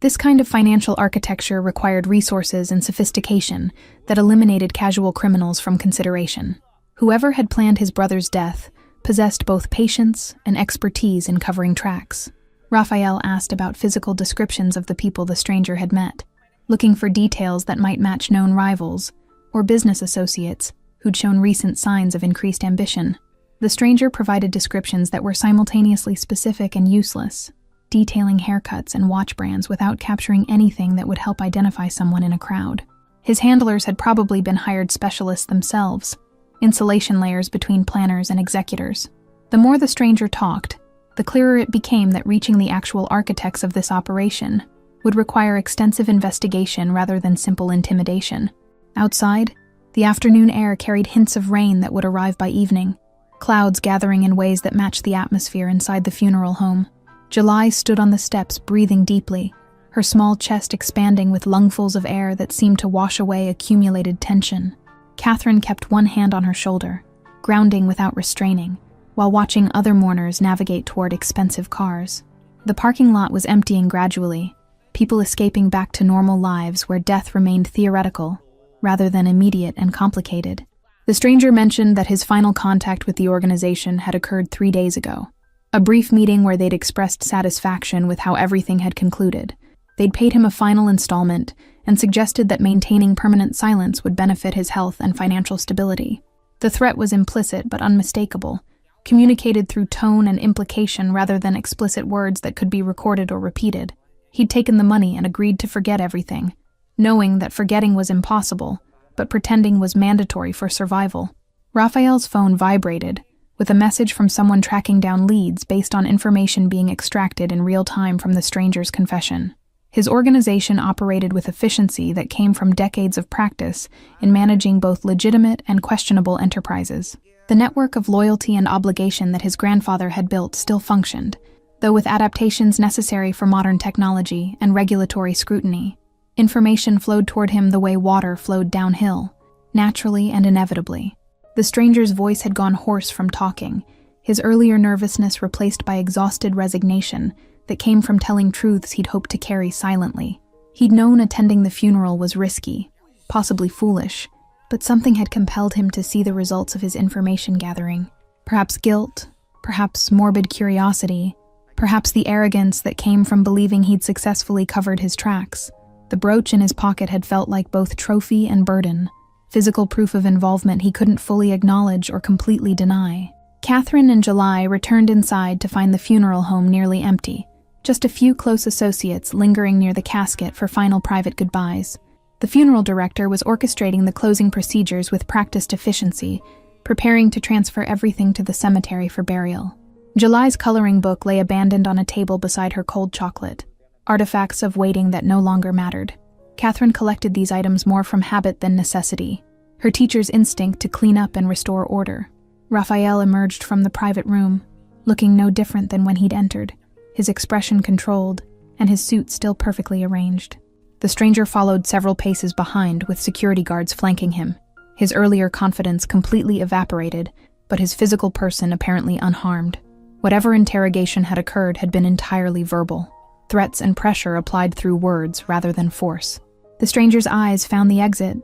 This kind of financial architecture required resources and sophistication that eliminated casual criminals from consideration. Whoever had planned his brother's death possessed both patience and expertise in covering tracks. Raphael asked about physical descriptions of the people the stranger had met, looking for details that might match known rivals or business associates who'd shown recent signs of increased ambition. The stranger provided descriptions that were simultaneously specific and useless, detailing haircuts and watch brands without capturing anything that would help identify someone in a crowd. His handlers had probably been hired specialists themselves, insulation layers between planners and executors. The more the stranger talked, the clearer it became that reaching the actual architects of this operation would require extensive investigation rather than simple intimidation. Outside, the afternoon air carried hints of rain that would arrive by evening, clouds gathering in ways that matched the atmosphere inside the funeral home. July stood on the steps, breathing deeply, her small chest expanding with lungfuls of air that seemed to wash away accumulated tension. Catherine kept one hand on her shoulder, grounding without restraining, while watching other mourners navigate toward expensive cars. The parking lot was emptying gradually, people escaping back to normal lives where death remained theoretical, rather than immediate and complicated. The stranger mentioned that his final contact with the organization had occurred 3 days ago. A brief meeting where they'd expressed satisfaction with how everything had concluded, They'd paid him a final installment and suggested that maintaining permanent silence would benefit his health and financial stability. The threat was implicit but unmistakable, communicated through tone and implication rather than explicit words that could be recorded or repeated. He'd taken the money and agreed to forget everything, knowing that forgetting was impossible, but pretending was mandatory for survival. Raphael's phone vibrated, with a message from someone tracking down leads based on information being extracted in real time from the stranger's confession. His organization operated with efficiency that came from decades of practice in managing both legitimate and questionable enterprises. The network of loyalty and obligation that his grandfather had built still functioned, though with adaptations necessary for modern technology and regulatory scrutiny. Information flowed toward him the way water flowed downhill, naturally and inevitably. The stranger's voice had gone hoarse from talking, his earlier nervousness replaced by exhausted resignation that came from telling truths he'd hoped to carry silently. He'd known attending the funeral was risky, possibly foolish, but something had compelled him to see the results of his information gathering. Perhaps guilt, perhaps morbid curiosity, perhaps the arrogance that came from believing he'd successfully covered his tracks. The brooch in his pocket had felt like both trophy and burden, physical proof of involvement he couldn't fully acknowledge or completely deny. Catherine and July returned inside to find the funeral home nearly empty, just a few close associates lingering near the casket for final private goodbyes. The funeral director was orchestrating the closing procedures with practiced efficiency, preparing to transfer everything to the cemetery for burial. July's coloring book lay abandoned on a table beside her cold chocolate, artifacts of waiting that no longer mattered. Catherine collected these items more from habit than necessity, her teacher's instinct to clean up and restore order. Raphael emerged from the private room, looking no different than when he'd entered, his expression controlled, and his suit still perfectly arranged. The stranger followed several paces behind, with security guards flanking him. His earlier confidence completely evaporated, but his physical person apparently unharmed. Whatever interrogation had occurred had been entirely verbal, threats and pressure applied through words rather than force. The stranger's eyes found the exit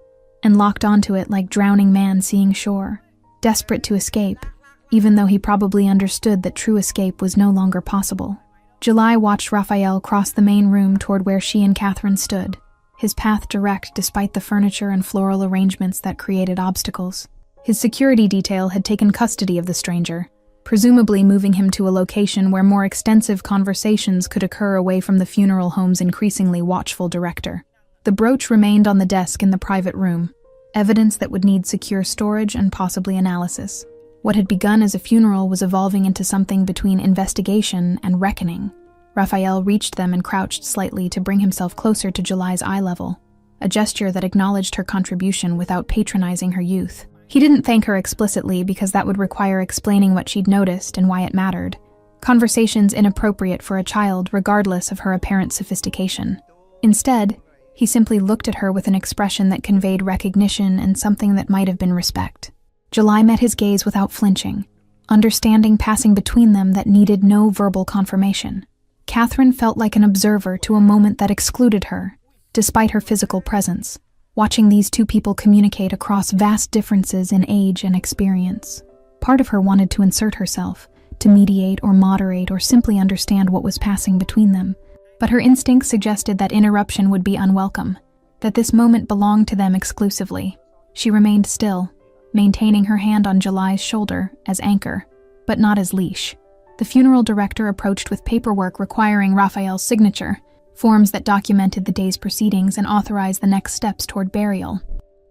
and locked onto it like drowning man seeing shore, desperate to escape, even though he probably understood that true escape was no longer possible. July watched Raphael cross the main room toward where she and Catherine stood, his path direct despite the furniture and floral arrangements that created obstacles. His security detail had taken custody of the stranger, presumably moving him to a location where more extensive conversations could occur away from the funeral home's increasingly watchful director. The brooch remained on the desk in the private room, evidence that would need secure storage and possibly analysis. What had begun as a funeral was evolving into something between investigation and reckoning. Raphael reached them and crouched slightly to bring himself closer to July's eye level, a gesture that acknowledged her contribution without patronizing her youth. He didn't thank her explicitly because that would require explaining what she'd noticed and why it mattered. Conversations inappropriate for a child regardless of her apparent sophistication. Instead, he simply looked at her with an expression that conveyed recognition and something that might have been respect. July met his gaze without flinching, understanding passing between them that needed no verbal confirmation. Catherine felt like an observer to a moment that excluded her, despite her physical presence, watching these two people communicate across vast differences in age and experience. Part of her wanted to insert herself, to mediate or moderate or simply understand what was passing between them, but her instinct suggested that interruption would be unwelcome, that this moment belonged to them exclusively. She remained still, maintaining her hand on July's shoulder as anchor, but not as leash. The funeral director approached with paperwork requiring Raphael's signature, forms that documented the day's proceedings and authorized the next steps toward burial.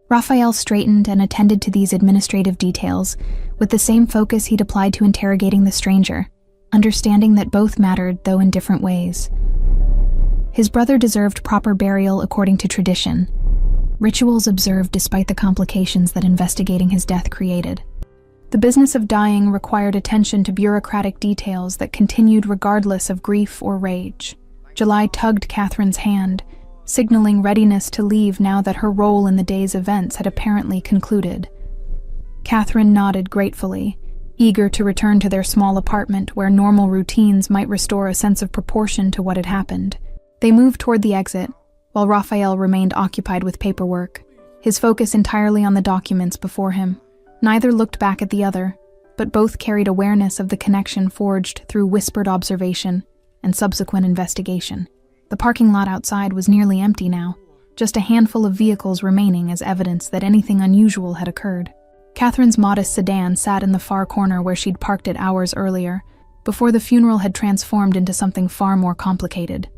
Raphael straightened and attended to these administrative details with the same focus he'd applied to interrogating the stranger, understanding that both mattered, though in different ways. His brother deserved proper burial according to tradition, rituals observed despite the complications that investigating his death created. The business of dying required attention to bureaucratic details that continued regardless of grief or rage. July tugged Catherine's hand, signaling readiness to leave now that her role in the day's events had apparently concluded. Catherine nodded gratefully, eager to return to their small apartment where normal routines might restore a sense of proportion to what had happened. They moved toward the exit, while Raphael remained occupied with paperwork, his focus entirely on the documents before him. Neither looked back at the other, but both carried awareness of the connection forged through whispered observation and subsequent investigation. The parking lot outside was nearly empty now, just a handful of vehicles remaining as evidence that anything unusual had occurred. Catherine's modest sedan sat in the far corner where she'd parked it hours earlier, before the funeral had transformed into something far more complicated.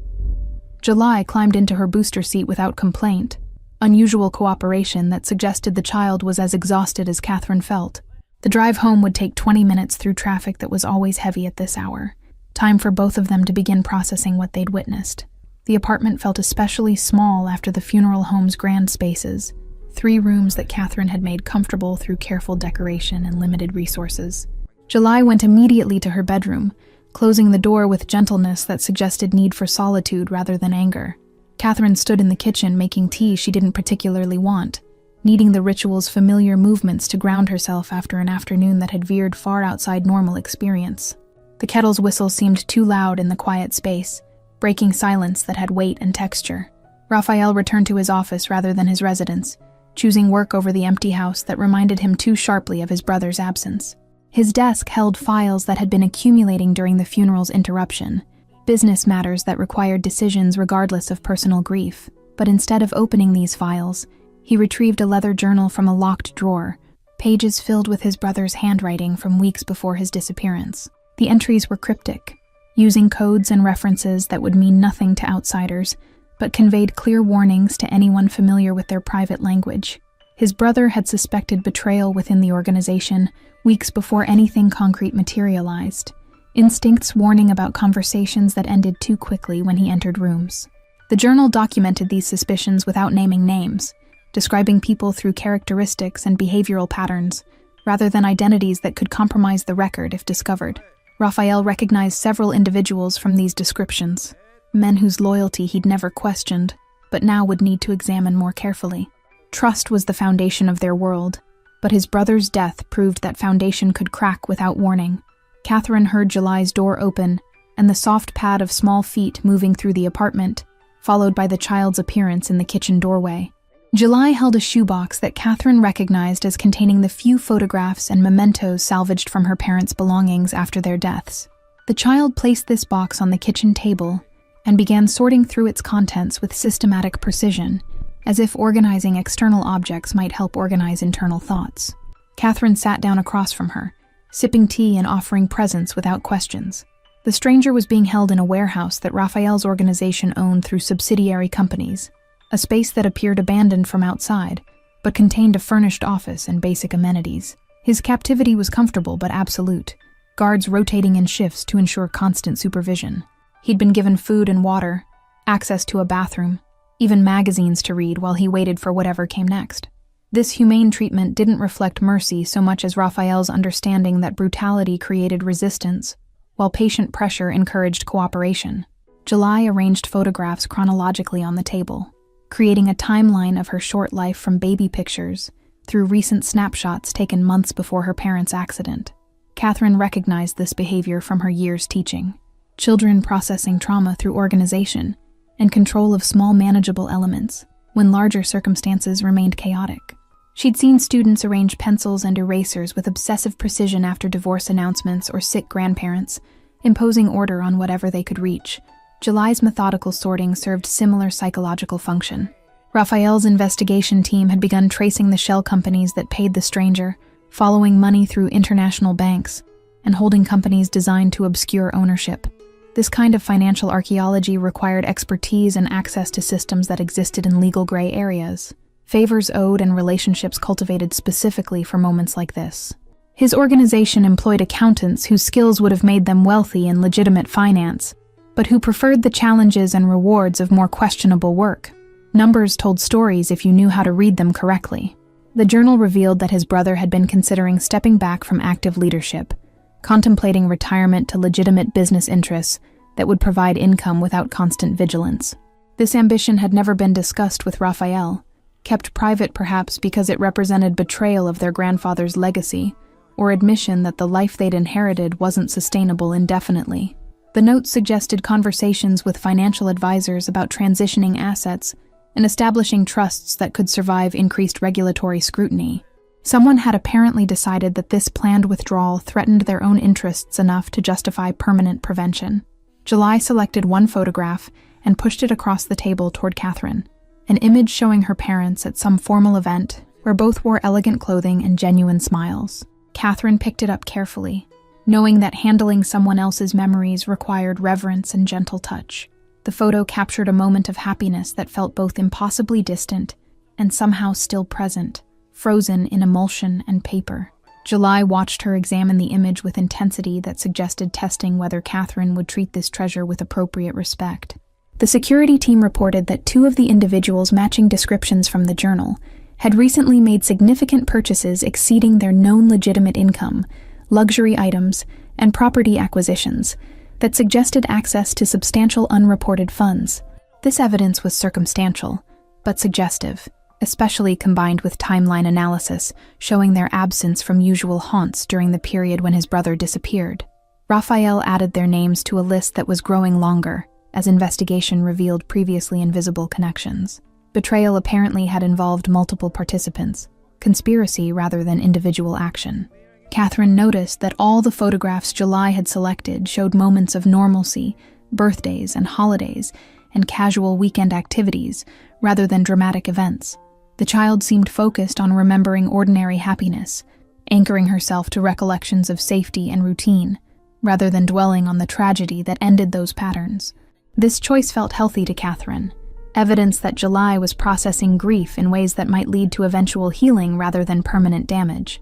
July climbed into her booster seat without complaint, unusual cooperation that suggested the child was as exhausted as Catherine felt. The drive home would take 20 minutes through traffic that was always heavy at this hour, time for both of them to begin processing what they'd witnessed. The apartment felt especially small after the funeral home's grand spaces, 3 rooms that Catherine had made comfortable through careful decoration and limited resources. July went immediately to her bedroom, closing the door with gentleness that suggested need for solitude rather than anger. Catherine stood in the kitchen making tea she didn't particularly want, needing the ritual's familiar movements to ground herself after an afternoon that had veered far outside normal experience. The kettle's whistle seemed too loud in the quiet space, breaking silence that had weight and texture. Raphael returned to his office rather than his residence, choosing work over the empty house that reminded him too sharply of his brother's absence. His desk held files that had been accumulating during the funeral's interruption, business matters that required decisions regardless of personal grief. But instead of opening these files, he retrieved a leather journal from a locked drawer, pages filled with his brother's handwriting from weeks before his disappearance. The entries were cryptic, using codes and references that would mean nothing to outsiders, but conveyed clear warnings to anyone familiar with their private language. His brother had suspected betrayal within the organization weeks before anything concrete materialized, instincts warning about conversations that ended too quickly when he entered rooms. The journal documented these suspicions without naming names, describing people through characteristics and behavioral patterns, rather than identities that could compromise the record if discovered. Raphael recognized several individuals from these descriptions, men whose loyalty he'd never questioned, but now would need to examine more carefully. Trust was the foundation of their world, but his brother's death proved that foundation could crack without warning. Catherine heard July's door open, and the soft pad of small feet moving through the apartment, followed by the child's appearance in the kitchen doorway. July held a shoebox that Catherine recognized as containing the few photographs and mementos salvaged from her parents' belongings after their deaths. The child placed this box on the kitchen table and began sorting through its contents with systematic precision, as if organizing external objects might help organize internal thoughts. Catherine sat down across from her, sipping tea and offering presents without questions. The stranger was being held in a warehouse that Raphael's organization owned through subsidiary companies, a space that appeared abandoned from outside, but contained a furnished office and basic amenities. His captivity was comfortable but absolute, guards rotating in shifts to ensure constant supervision. He'd been given food and water, access to a bathroom, even magazines to read while he waited for whatever came next. This humane treatment didn't reflect mercy so much as Raphael's understanding that brutality created resistance, while patient pressure encouraged cooperation. July arranged photographs chronologically on the table, creating a timeline of her short life from baby pictures through recent snapshots taken months before her parents' accident. Catherine recognized this behavior from her years teaching. Children processing trauma through organization and control of small manageable elements when larger circumstances remained chaotic. She'd seen students arrange pencils and erasers with obsessive precision after divorce announcements or sick grandparents, imposing order on whatever they could reach. July's methodical sorting served similar psychological function. Raphael's investigation team had begun tracing the shell companies that paid the stranger, following money through international banks, and holding companies designed to obscure ownership. This kind of financial archaeology required expertise and access to systems that existed in legal gray areas, favors owed and relationships cultivated specifically for moments like this. His organization employed accountants whose skills would have made them wealthy in legitimate finance, but who preferred the challenges and rewards of more questionable work. Numbers told stories if you knew how to read them correctly. The journal revealed that his brother had been considering stepping back from active leadership, contemplating retirement to legitimate business interests that would provide income without constant vigilance. This ambition had never been discussed with Raphael, kept private perhaps because it represented betrayal of their grandfather's legacy, or admission that the life they'd inherited wasn't sustainable indefinitely. The notes suggested conversations with financial advisors about transitioning assets and establishing trusts that could survive increased regulatory scrutiny. Someone had apparently decided that this planned withdrawal threatened their own interests enough to justify permanent prevention. July selected one photograph and pushed it across the table toward Catherine. An image showing her parents at some formal event where both wore elegant clothing and genuine smiles. Catherine picked it up carefully, knowing that handling someone else's memories required reverence and gentle touch. The photo captured a moment of happiness that felt both impossibly distant and somehow still present, frozen in emulsion and paper. July watched her examine the image with intensity that suggested testing whether Catherine would treat this treasure with appropriate respect. The security team reported that 2 of the individuals matching descriptions from the journal had recently made significant purchases exceeding their known legitimate income, luxury items, and property acquisitions that suggested access to substantial unreported funds. This evidence was circumstantial, but suggestive, especially combined with timeline analysis showing their absence from usual haunts during the period when his brother disappeared. Raphael added their names to a list that was growing longer, as investigation revealed previously invisible connections. Betrayal apparently had involved multiple participants, conspiracy rather than individual action. Catherine noticed that all the photographs July had selected showed moments of normalcy, birthdays and holidays, and casual weekend activities rather than dramatic events. The child seemed focused on remembering ordinary happiness, anchoring herself to recollections of safety and routine, rather than dwelling on the tragedy that ended those patterns. This choice felt healthy to Catherine, evidence that July was processing grief in ways that might lead to eventual healing rather than permanent damage.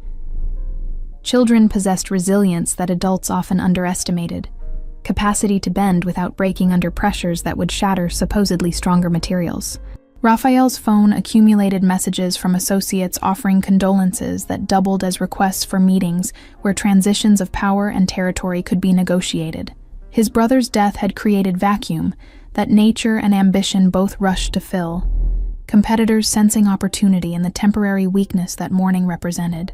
Children possessed resilience that adults often underestimated, capacity to bend without breaking under pressures that would shatter supposedly stronger materials. Raphael's phone accumulated messages from associates offering condolences that doubled as requests for meetings where transitions of power and territory could be negotiated. His brother's death had created vacuum that nature and ambition both rushed to fill, competitors sensing opportunity in the temporary weakness that mourning represented.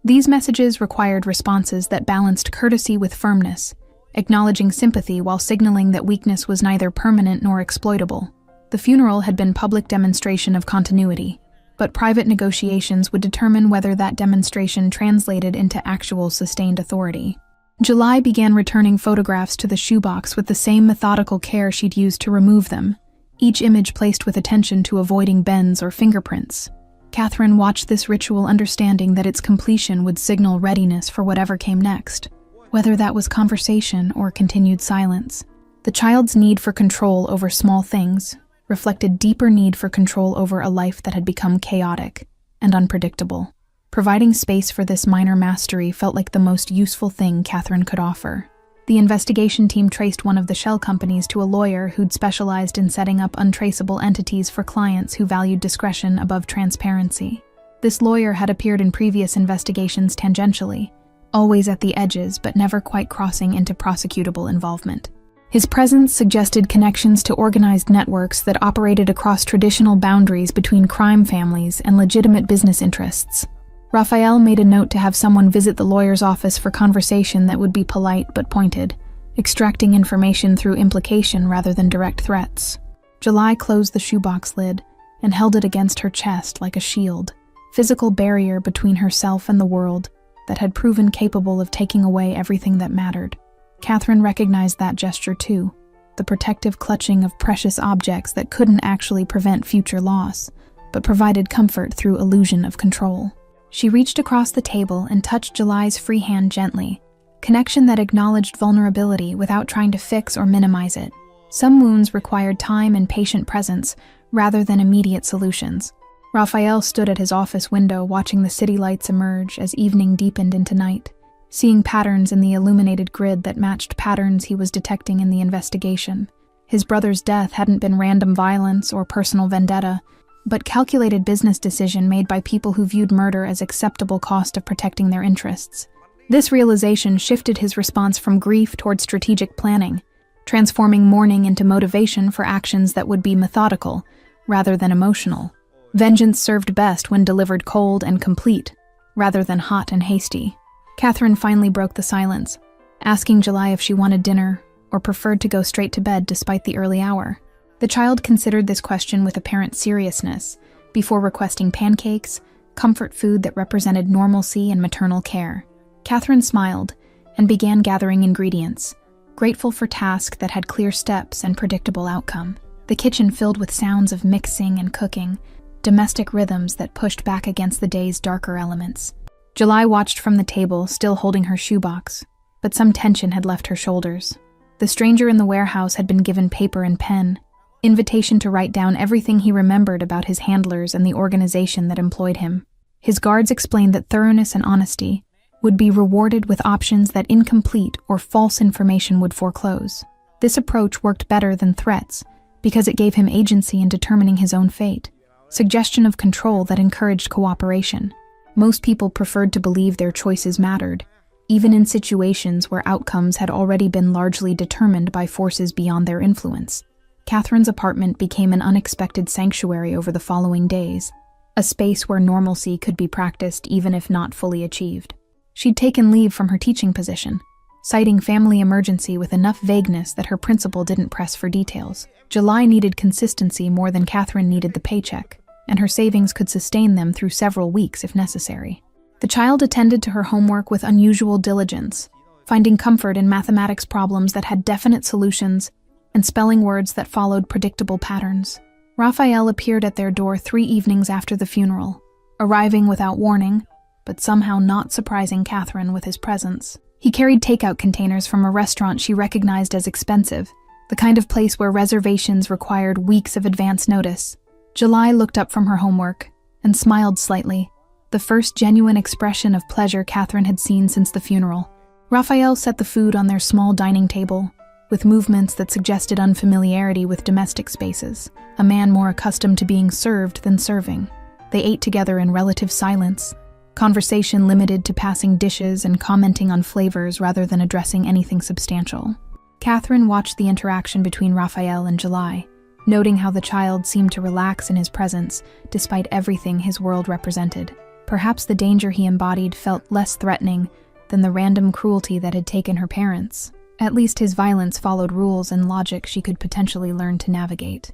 These messages required responses that balanced courtesy with firmness, acknowledging sympathy while signaling that weakness was neither permanent nor exploitable. The funeral had been public demonstration of continuity, but private negotiations would determine whether that demonstration translated into actual sustained authority. July began returning photographs to the shoebox with the same methodical care she'd used to remove them, each image placed with attention to avoiding bends or fingerprints. Catherine watched this ritual, understanding that its completion would signal readiness for whatever came next, whether that was conversation or continued silence. The child's need for control over small things reflected deeper need for control over a life that had become chaotic and unpredictable. Providing space for this minor mastery felt like the most useful thing Catherine could offer. The investigation team traced one of the shell companies to a lawyer who'd specialized in setting up untraceable entities for clients who valued discretion above transparency. This lawyer had appeared in previous investigations tangentially, always at the edges but never quite crossing into prosecutable involvement. His presence suggested connections to organized networks that operated across traditional boundaries between crime families and legitimate business interests. Raphael made a note to have someone visit the lawyer's office for conversation that would be polite but pointed, extracting information through implication rather than direct threats. July closed the shoebox lid and held it against her chest like a shield, physical barrier between herself and the world that had proven capable of taking away everything that mattered. Catherine recognized that gesture too, the protective clutching of precious objects that couldn't actually prevent future loss, but provided comfort through illusion of control. She reached across the table and touched July's free hand gently, connection that acknowledged vulnerability without trying to fix or minimize it. Some wounds required time and patient presence rather than immediate solutions. Raphael stood at his office window watching the city lights emerge as evening deepened into night, seeing patterns in the illuminated grid that matched patterns he was detecting in the investigation. His brother's death hadn't been random violence or personal vendetta, but calculated business decision made by people who viewed murder as acceptable cost of protecting their interests. This realization shifted his response from grief toward strategic planning, transforming mourning into motivation for actions that would be methodical, rather than emotional. Vengeance served best when delivered cold and complete, rather than hot and hasty. Catherine finally broke the silence, asking July if she wanted dinner or preferred to go straight to bed despite the early hour. The child considered this question with apparent seriousness before requesting pancakes, comfort food that represented normalcy and maternal care. Catherine smiled and began gathering ingredients, grateful for tasks that had clear steps and predictable outcome. The kitchen filled with sounds of mixing and cooking, domestic rhythms that pushed back against the day's darker elements. July watched from the table, still holding her shoebox, but some tension had left her shoulders. The stranger in the warehouse had been given paper and pen, invitation to write down everything he remembered about his handlers and the organization that employed him. His guards explained that thoroughness and honesty would be rewarded with options that incomplete or false information would foreclose. This approach worked better than threats because it gave him agency in determining his own fate, suggestion of control that encouraged cooperation. Most people preferred to believe their choices mattered, even in situations where outcomes had already been largely determined by forces beyond their influence. Catherine's apartment became an unexpected sanctuary over the following days, a space where normalcy could be practiced even if not fully achieved. She'd taken leave from her teaching position, citing family emergency with enough vagueness that her principal didn't press for details. July needed consistency more than Catherine needed the paycheck, and her savings could sustain them through several weeks if necessary. The child attended to her homework with unusual diligence, finding comfort in mathematics problems that had definite solutions and spelling words that followed predictable patterns. Raphael appeared at their door 3 evenings after the funeral, arriving without warning, but somehow not surprising Catherine with his presence. He carried takeout containers from a restaurant she recognized as expensive, the kind of place where reservations required weeks of advance notice. July looked up from her homework and smiled slightly, the first genuine expression of pleasure Catherine had seen since the funeral. Raphael set the food on their small dining table, with movements that suggested unfamiliarity with domestic spaces, a man more accustomed to being served than serving. They ate together in relative silence, conversation limited to passing dishes and commenting on flavors rather than addressing anything substantial. Catherine watched the interaction between Raphael and July, noting how the child seemed to relax in his presence despite everything his world represented. Perhaps the danger he embodied felt less threatening than the random cruelty that had taken her parents. At least his violence followed rules and logic she could potentially learn to navigate.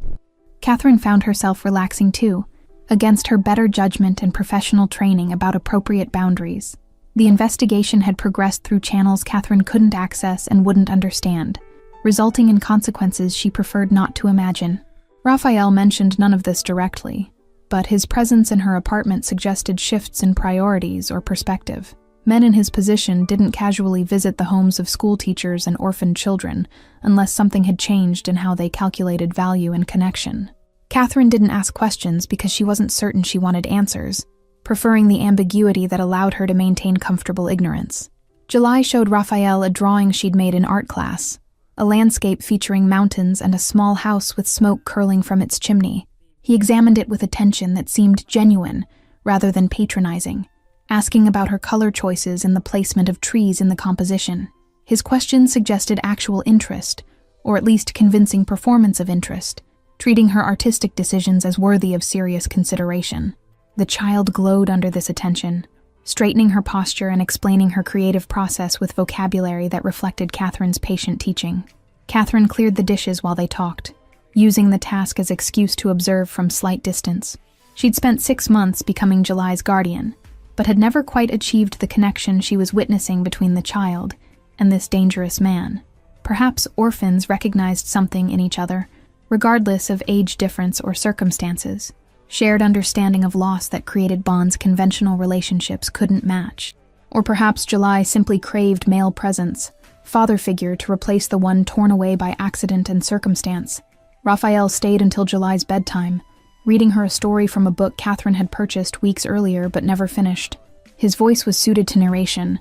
Catherine found herself relaxing too, against her better judgment and professional training about appropriate boundaries. The investigation had progressed through channels Catherine couldn't access and wouldn't understand, resulting in consequences she preferred not to imagine. Raphael mentioned none of this directly, but his presence in her apartment suggested shifts in priorities or perspective. Men in his position didn't casually visit the homes of school teachers and orphaned children unless something had changed in how they calculated value and connection. Catherine didn't ask questions because she wasn't certain she wanted answers, preferring the ambiguity that allowed her to maintain comfortable ignorance. July showed Raphael a drawing she'd made in art class, a landscape featuring mountains and a small house with smoke curling from its chimney. He examined it with attention that seemed genuine rather than patronizing, asking about her color choices and the placement of trees in the composition. His questions suggested actual interest, or at least convincing performance of interest, treating her artistic decisions as worthy of serious consideration. The child glowed under this attention, straightening her posture and explaining her creative process with vocabulary that reflected Catherine's patient teaching. Catherine cleared the dishes while they talked, using the task as excuse to observe from slight distance. She'd spent 6 months becoming July's guardian, but had never quite achieved the connection she was witnessing between the child and this dangerous man. Perhaps orphans recognized something in each other, regardless of age difference or circumstances, shared understanding of loss that created bonds conventional relationships couldn't match. Or perhaps July simply craved male presence, father figure to replace the one torn away by accident and circumstance. Raphael stayed until July's bedtime, reading her a story from a book Catherine had purchased weeks earlier but never finished. His voice was suited to narration,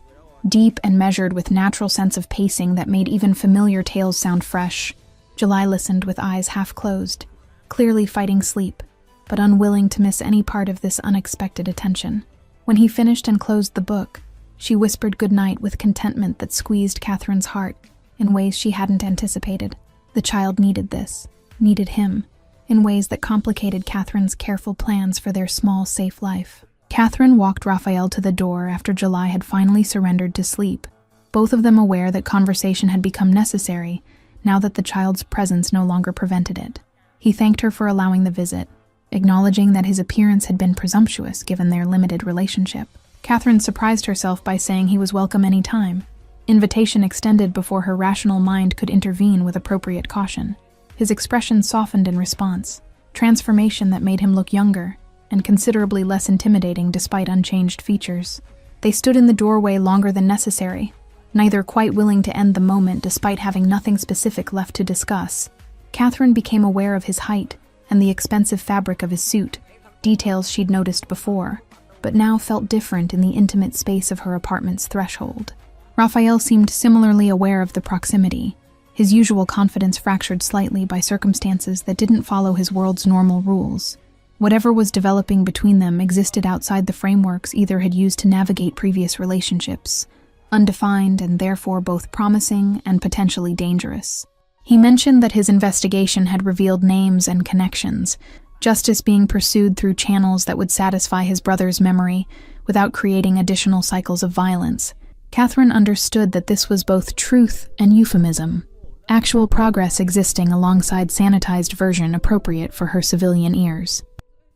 deep and measured with natural sense of pacing that made even familiar tales sound fresh. July listened with eyes half closed, clearly fighting sleep, but unwilling to miss any part of this unexpected attention. When he finished and closed the book, she whispered goodnight with contentment that squeezed Catherine's heart in ways she hadn't anticipated. The child needed this, needed him, in ways that complicated Catherine's careful plans for their small, safe life. Catherine walked Raphael to the door after July had finally surrendered to sleep, both of them aware that conversation had become necessary now that the child's presence no longer prevented it. He thanked her for allowing the visit, acknowledging that his appearance had been presumptuous given their limited relationship. Catherine surprised herself by saying he was welcome any time, invitation extended before her rational mind could intervene with appropriate caution. His expression softened in response, transformation that made him look younger and considerably less intimidating despite unchanged features. They stood in the doorway longer than necessary, neither quite willing to end the moment despite having nothing specific left to discuss. Catherine became aware of his height and the expensive fabric of his suit, details she'd noticed before, but now felt different in the intimate space of her apartment's threshold. Raphael seemed similarly aware of the proximity, his usual confidence fractured slightly by circumstances that didn't follow his world's normal rules. Whatever was developing between them existed outside the frameworks either had used to navigate previous relationships, undefined and therefore both promising and potentially dangerous. He mentioned that his investigation had revealed names and connections, justice being pursued through channels that would satisfy his brother's memory without creating additional cycles of violence. Catherine understood that this was both truth and euphemism, actual progress existing alongside sanitized version appropriate for her civilian ears.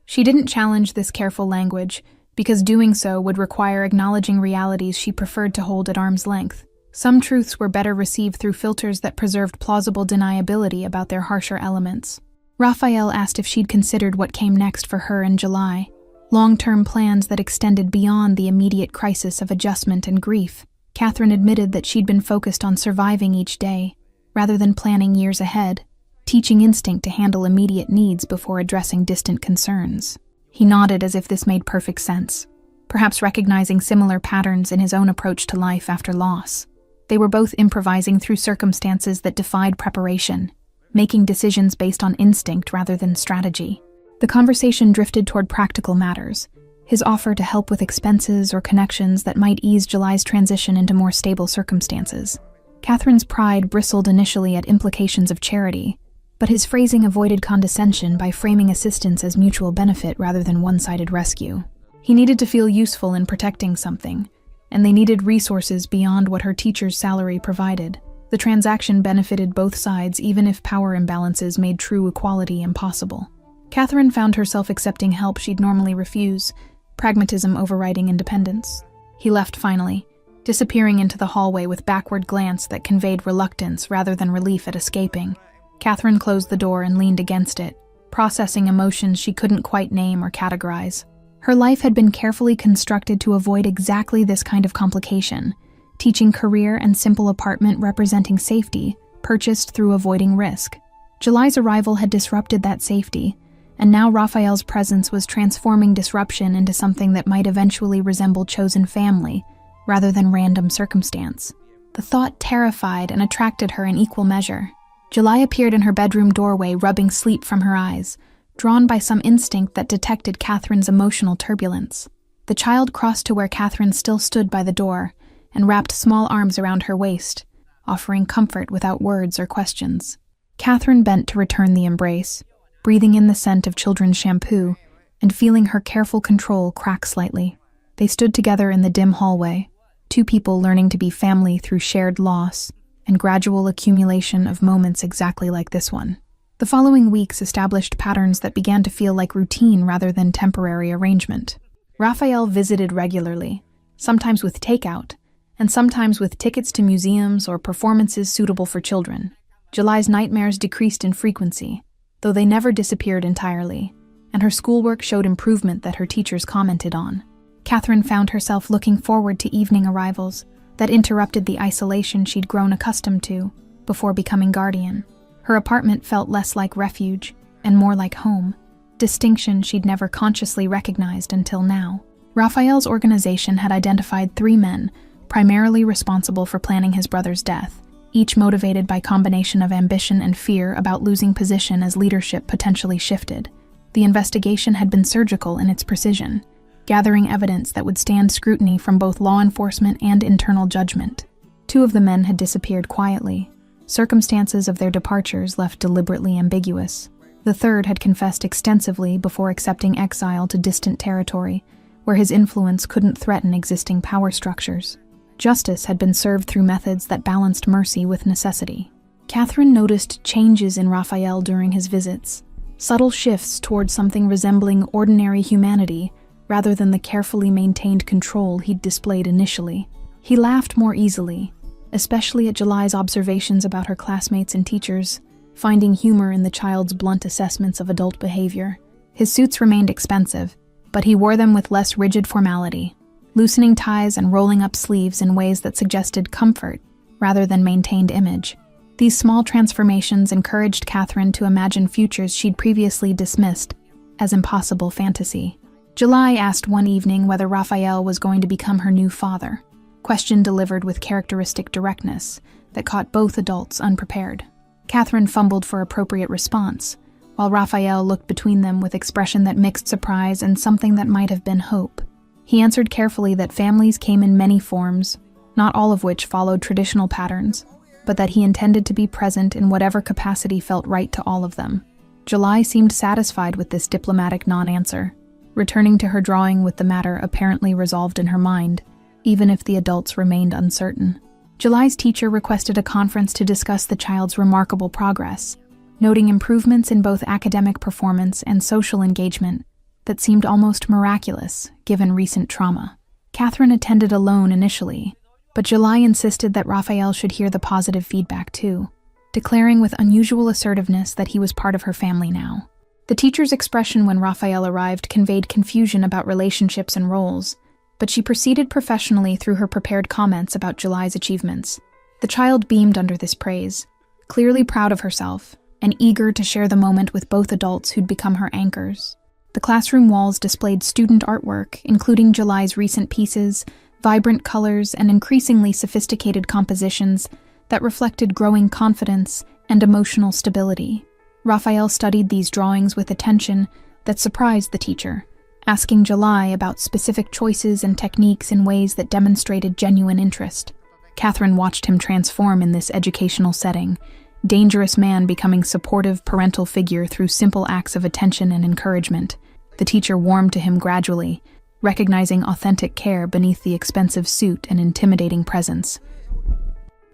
She didn't challenge this careful language, because doing so would require acknowledging realities she preferred to hold at arm's length. Some truths were better received through filters that preserved plausible deniability about their harsher elements. Raphael asked if she'd considered what came next for her in July, long-term plans that extended beyond the immediate crisis of adjustment and grief. Catherine admitted that she'd been focused on surviving each day, rather than planning years ahead, teaching instinct to handle immediate needs before addressing distant concerns. He nodded as if this made perfect sense, perhaps recognizing similar patterns in his own approach to life after loss. They were both improvising through circumstances that defied preparation, making decisions based on instinct rather than strategy. The conversation drifted toward practical matters, his offer to help with expenses or connections that might ease July's transition into more stable circumstances. Catherine's pride bristled initially at implications of charity, but his phrasing avoided condescension by framing assistance as mutual benefit rather than one-sided rescue. He needed to feel useful in protecting something, and they needed resources beyond what her teacher's salary provided. The transaction benefited both sides even if power imbalances made true equality impossible. Catherine found herself accepting help she'd normally refuse, pragmatism overriding independence. He left finally, disappearing into the hallway with backward glance that conveyed reluctance rather than relief at escaping. Catherine closed the door and leaned against it, processing emotions she couldn't quite name or categorize. Her life had been carefully constructed to avoid exactly this kind of complication, teaching career and simple apartment representing safety, purchased through avoiding risk. July's arrival had disrupted that safety, and now Raphael's presence was transforming disruption into something that might eventually resemble chosen family, rather than random circumstance. The thought terrified and attracted her in equal measure. July appeared in her bedroom doorway, rubbing sleep from her eyes, drawn by some instinct that detected Catherine's emotional turbulence. The child crossed to where Catherine still stood by the door and wrapped small arms around her waist, offering comfort without words or questions. Catherine bent to return the embrace, breathing in the scent of children's shampoo and feeling her careful control crack slightly. They stood together in the dim hallway, two people learning to be family through shared loss and gradual accumulation of moments exactly like this one. The following weeks established patterns that began to feel like routine rather than temporary arrangement. Raphael visited regularly, sometimes with takeout, and sometimes with tickets to museums or performances suitable for children. July's nightmares decreased in frequency, though they never disappeared entirely, and her schoolwork showed improvement that her teachers commented on. Catherine found herself looking forward to evening arrivals that interrupted the isolation she'd grown accustomed to before becoming guardian. Her apartment felt less like refuge and more like home, distinction she'd never consciously recognized until now. Raphael's organization had identified 3 men, primarily responsible for planning his brother's death, each motivated by combination of ambition and fear about losing position as leadership potentially shifted. The investigation had been surgical in its precision, gathering evidence that would stand scrutiny from both law enforcement and internal judgment. 2 of the men had disappeared quietly, circumstances of their departures left deliberately ambiguous. The 3rd had confessed extensively before accepting exile to distant territory, where his influence couldn't threaten existing power structures. Justice had been served through methods that balanced mercy with necessity. Catherine noticed changes in Raphael during his visits, subtle shifts towards something resembling ordinary humanity rather than the carefully maintained control he'd displayed initially. He laughed more easily, especially at July's observations about her classmates and teachers, finding humor in the child's blunt assessments of adult behavior. His suits remained expensive, but he wore them with less rigid formality, loosening ties and rolling up sleeves in ways that suggested comfort rather than maintained image. These small transformations encouraged Catherine to imagine futures she'd previously dismissed as impossible fantasy. July asked one evening whether Raphael was going to become her new father, question delivered with characteristic directness that caught both adults unprepared. Catherine fumbled for appropriate response, while Raphael looked between them with expression that mixed surprise and something that might have been hope. He answered carefully that families came in many forms, not all of which followed traditional patterns, but that he intended to be present in whatever capacity felt right to all of them. July seemed satisfied with this diplomatic non-answer, returning to her drawing with the matter apparently resolved in her mind, even if the adults remained uncertain. July's teacher requested a conference to discuss the child's remarkable progress, noting improvements in both academic performance and social engagement that seemed almost miraculous given recent trauma. Catherine attended alone initially, but July insisted that Raphael should hear the positive feedback too, declaring with unusual assertiveness that he was part of her family now. The teacher's expression when Raphael arrived conveyed confusion about relationships and roles, but she proceeded professionally through her prepared comments about July's achievements. The child beamed under this praise, clearly proud of herself and eager to share the moment with both adults who'd become her anchors. The classroom walls displayed student artwork, including July's recent pieces, vibrant colors, and increasingly sophisticated compositions that reflected growing confidence and emotional stability. Raphael studied these drawings with attention that surprised the teacher, asking July about specific choices and techniques in ways that demonstrated genuine interest. Catherine watched him transform in this educational setting, dangerous man becoming supportive parental figure through simple acts of attention and encouragement. The teacher warmed to him gradually, recognizing authentic care beneath the expensive suit and intimidating presence.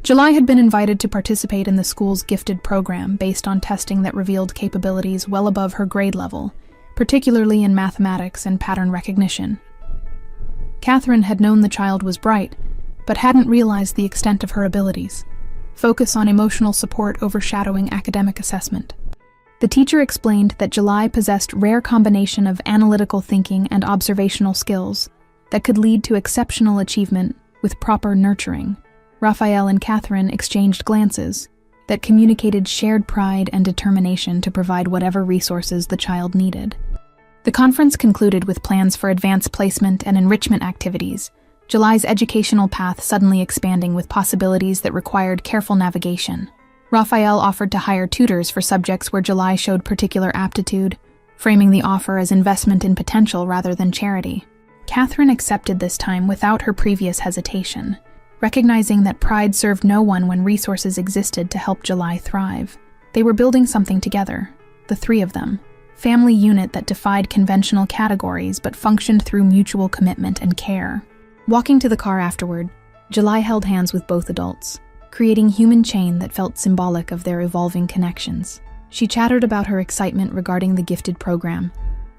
July had been invited to participate in the school's gifted program based on testing that revealed capabilities well above her grade level, particularly in mathematics and pattern recognition. Catherine had known the child was bright, but hadn't realized the extent of her abilities. Focus on emotional support overshadowing academic assessment. The teacher explained that July possessed rare combination of analytical thinking and observational skills that could lead to exceptional achievement with proper nurturing. Raphael and Catherine exchanged glances that communicated shared pride and determination to provide whatever resources the child needed. The conference concluded with plans for advanced placement and enrichment activities, July's educational path suddenly expanding with possibilities that required careful navigation. Raphael offered to hire tutors for subjects where July showed particular aptitude, framing the offer as investment in potential rather than charity. Catherine accepted this time without her previous hesitation, recognizing that pride served no one when resources existed to help July thrive. They were building something together, the three of them, family unit that defied conventional categories but functioned through mutual commitment and care. Walking to the car afterward, July held hands with both adults, creating human chain that felt symbolic of their evolving connections. She chattered about her excitement regarding the gifted program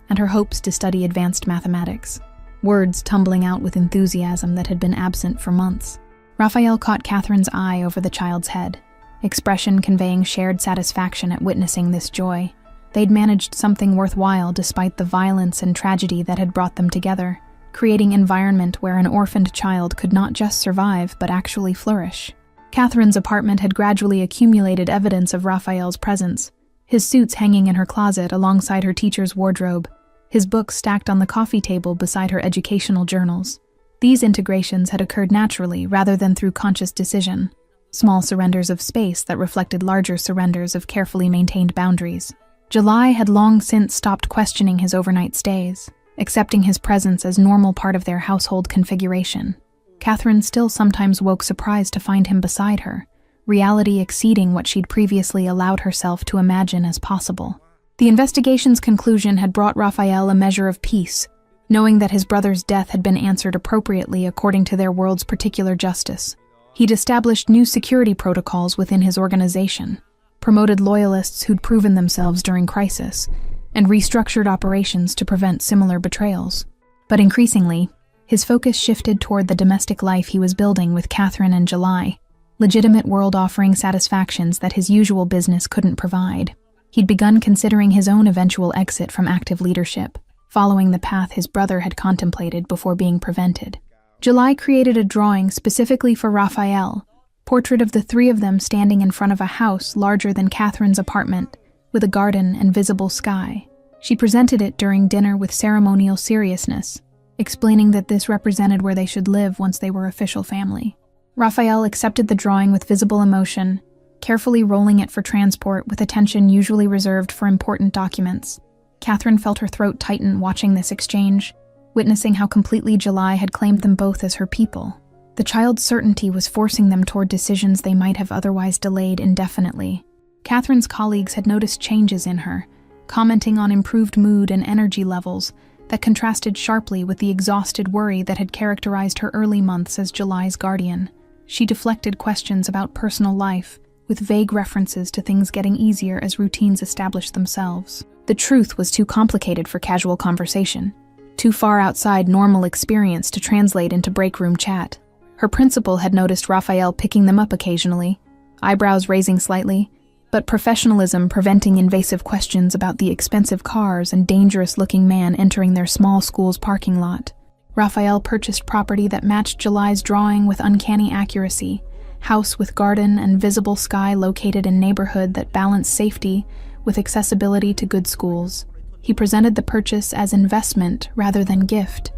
and her hopes to study advanced mathematics, words tumbling out with enthusiasm that had been absent for months. Raphael caught Catherine's eye over the child's head, expression conveying shared satisfaction at witnessing this joy. They'd managed something worthwhile despite the violence and tragedy that had brought them together, creating an environment where an orphaned child could not just survive but actually flourish. Catherine's apartment had gradually accumulated evidence of Raphael's presence, his suits hanging in her closet alongside her teacher's wardrobe, his books stacked on the coffee table beside her educational journals. These integrations had occurred naturally rather than through conscious decision, small surrenders of space that reflected larger surrenders of carefully maintained boundaries. July had long since stopped questioning his overnight stays, accepting his presence as normal part of their household configuration. Catherine still sometimes woke surprised to find him beside her, reality exceeding what she'd previously allowed herself to imagine as possible. The investigation's conclusion had brought Raphael a measure of peace, knowing that his brother's death had been answered appropriately according to their world's particular justice. He'd established new security protocols within his organization, promoted loyalists who'd proven themselves during crisis, and restructured operations to prevent similar betrayals. But increasingly, his focus shifted toward the domestic life he was building with Catherine and July, legitimate world offering satisfactions that his usual business couldn't provide. He'd begun considering his own eventual exit from active leadership, following the path his brother had contemplated before being prevented. July created a drawing specifically for Raphael, portrait of the three of them standing in front of a house larger than Catherine's apartment, with a garden and visible sky. She presented it during dinner with ceremonial seriousness, explaining that this represented where they should live once they were official family. Raphael accepted the drawing with visible emotion, carefully rolling it for transport with attention usually reserved for important documents. Catherine felt her throat tighten watching this exchange, witnessing how completely July had claimed them both as her people. The child's certainty was forcing them toward decisions they might have otherwise delayed indefinitely. Catherine's colleagues had noticed changes in her, commenting on improved mood and energy levels that contrasted sharply with the exhausted worry that had characterized her early months as July's guardian. She deflected questions about personal life, with vague references to things getting easier as routines established themselves. The truth was too complicated for casual conversation, too far outside normal experience to translate into break-room chat. Her principal had noticed Raphael picking them up occasionally, eyebrows raising slightly, but professionalism preventing invasive questions about the expensive cars and dangerous-looking man entering their small school's parking lot. Raphael purchased property that matched July's drawing with uncanny accuracy, house with garden and visible sky located in neighborhood that balanced safety with accessibility to good schools. He presented the purchase as investment rather than gift,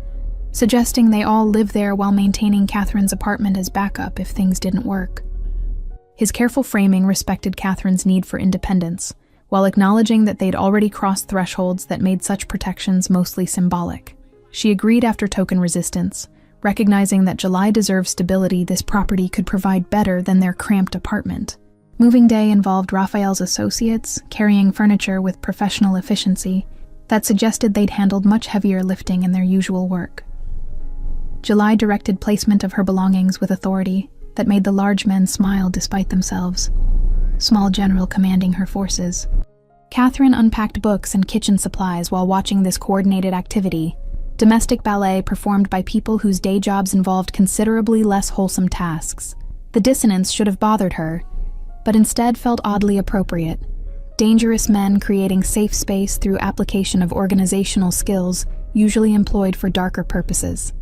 suggesting they all live there while maintaining Catherine's apartment as backup if things didn't work. His careful framing respected Catherine's need for independence, while acknowledging that they'd already crossed thresholds that made such protections mostly symbolic. She agreed after token resistance, recognizing that July deserved stability this property could provide better than their cramped apartment. Moving day involved Raphael's associates carrying furniture with professional efficiency that suggested they'd handled much heavier lifting in their usual work. July directed placement of her belongings with authority that made the large men smile despite themselves, small general commanding her forces. Catherine unpacked books and kitchen supplies while watching this coordinated activity, domestic ballet performed by people whose day jobs involved considerably less wholesome tasks. The dissonance should have bothered her, but instead felt oddly appropriate. Dangerous men creating safe space through application of organizational skills usually employed for darker purposes.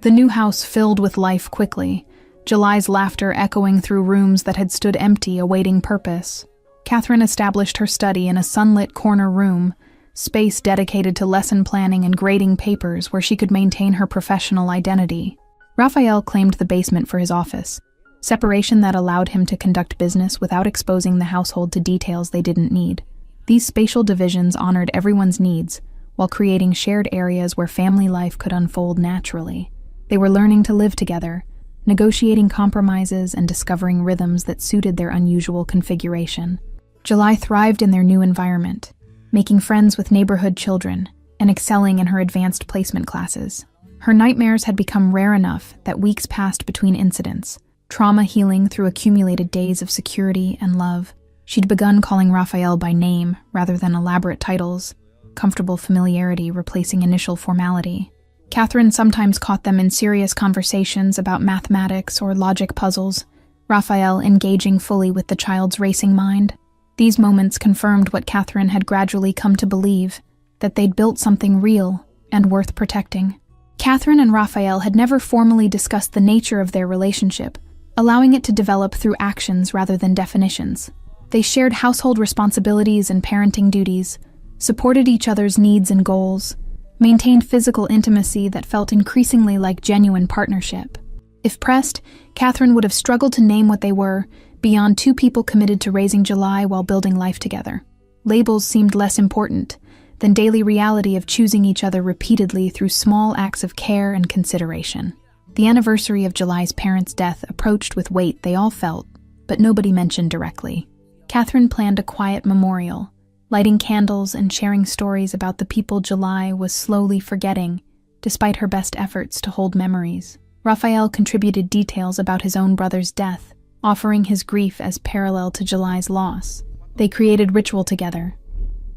The new house filled with life quickly, July's laughter echoing through rooms that had stood empty awaiting purpose. Catherine established her study in a sunlit corner room, space dedicated to lesson planning and grading papers where she could maintain her professional identity. Raphael claimed the basement for his office, separation that allowed him to conduct business without exposing the household to details they didn't need. These spatial divisions honored everyone's needs, while creating shared areas where family life could unfold naturally. They were learning to live together, negotiating compromises and discovering rhythms that suited their unusual configuration. July thrived in their new environment, making friends with neighborhood children and excelling in her advanced placement classes. Her nightmares had become rare enough that weeks passed between incidents, trauma healing through accumulated days of security and love. She'd begun calling Raphael by name rather than elaborate titles, comfortable familiarity replacing initial formality. Catherine sometimes caught them in serious conversations about mathematics or logic puzzles, Raphael engaging fully with the child's racing mind. These moments confirmed what Catherine had gradually come to believe, that they'd built something real and worth protecting. Catherine and Raphael had never formally discussed the nature of their relationship, allowing it to develop through actions rather than definitions. They shared household responsibilities and parenting duties, supported each other's needs and goals, maintained physical intimacy that felt increasingly like genuine partnership. If pressed, Catherine would have struggled to name what they were, beyond two people committed to raising July while building life together. Labels seemed less important than daily reality of choosing each other repeatedly through small acts of care and consideration. The anniversary of July's parents' death approached with weight they all felt, but nobody mentioned directly. Catherine planned a quiet memorial, lighting candles and sharing stories about the people July was slowly forgetting, despite her best efforts to hold memories. Raphael contributed details about his own brother's death, offering his grief as parallel to July's loss. They created ritual together,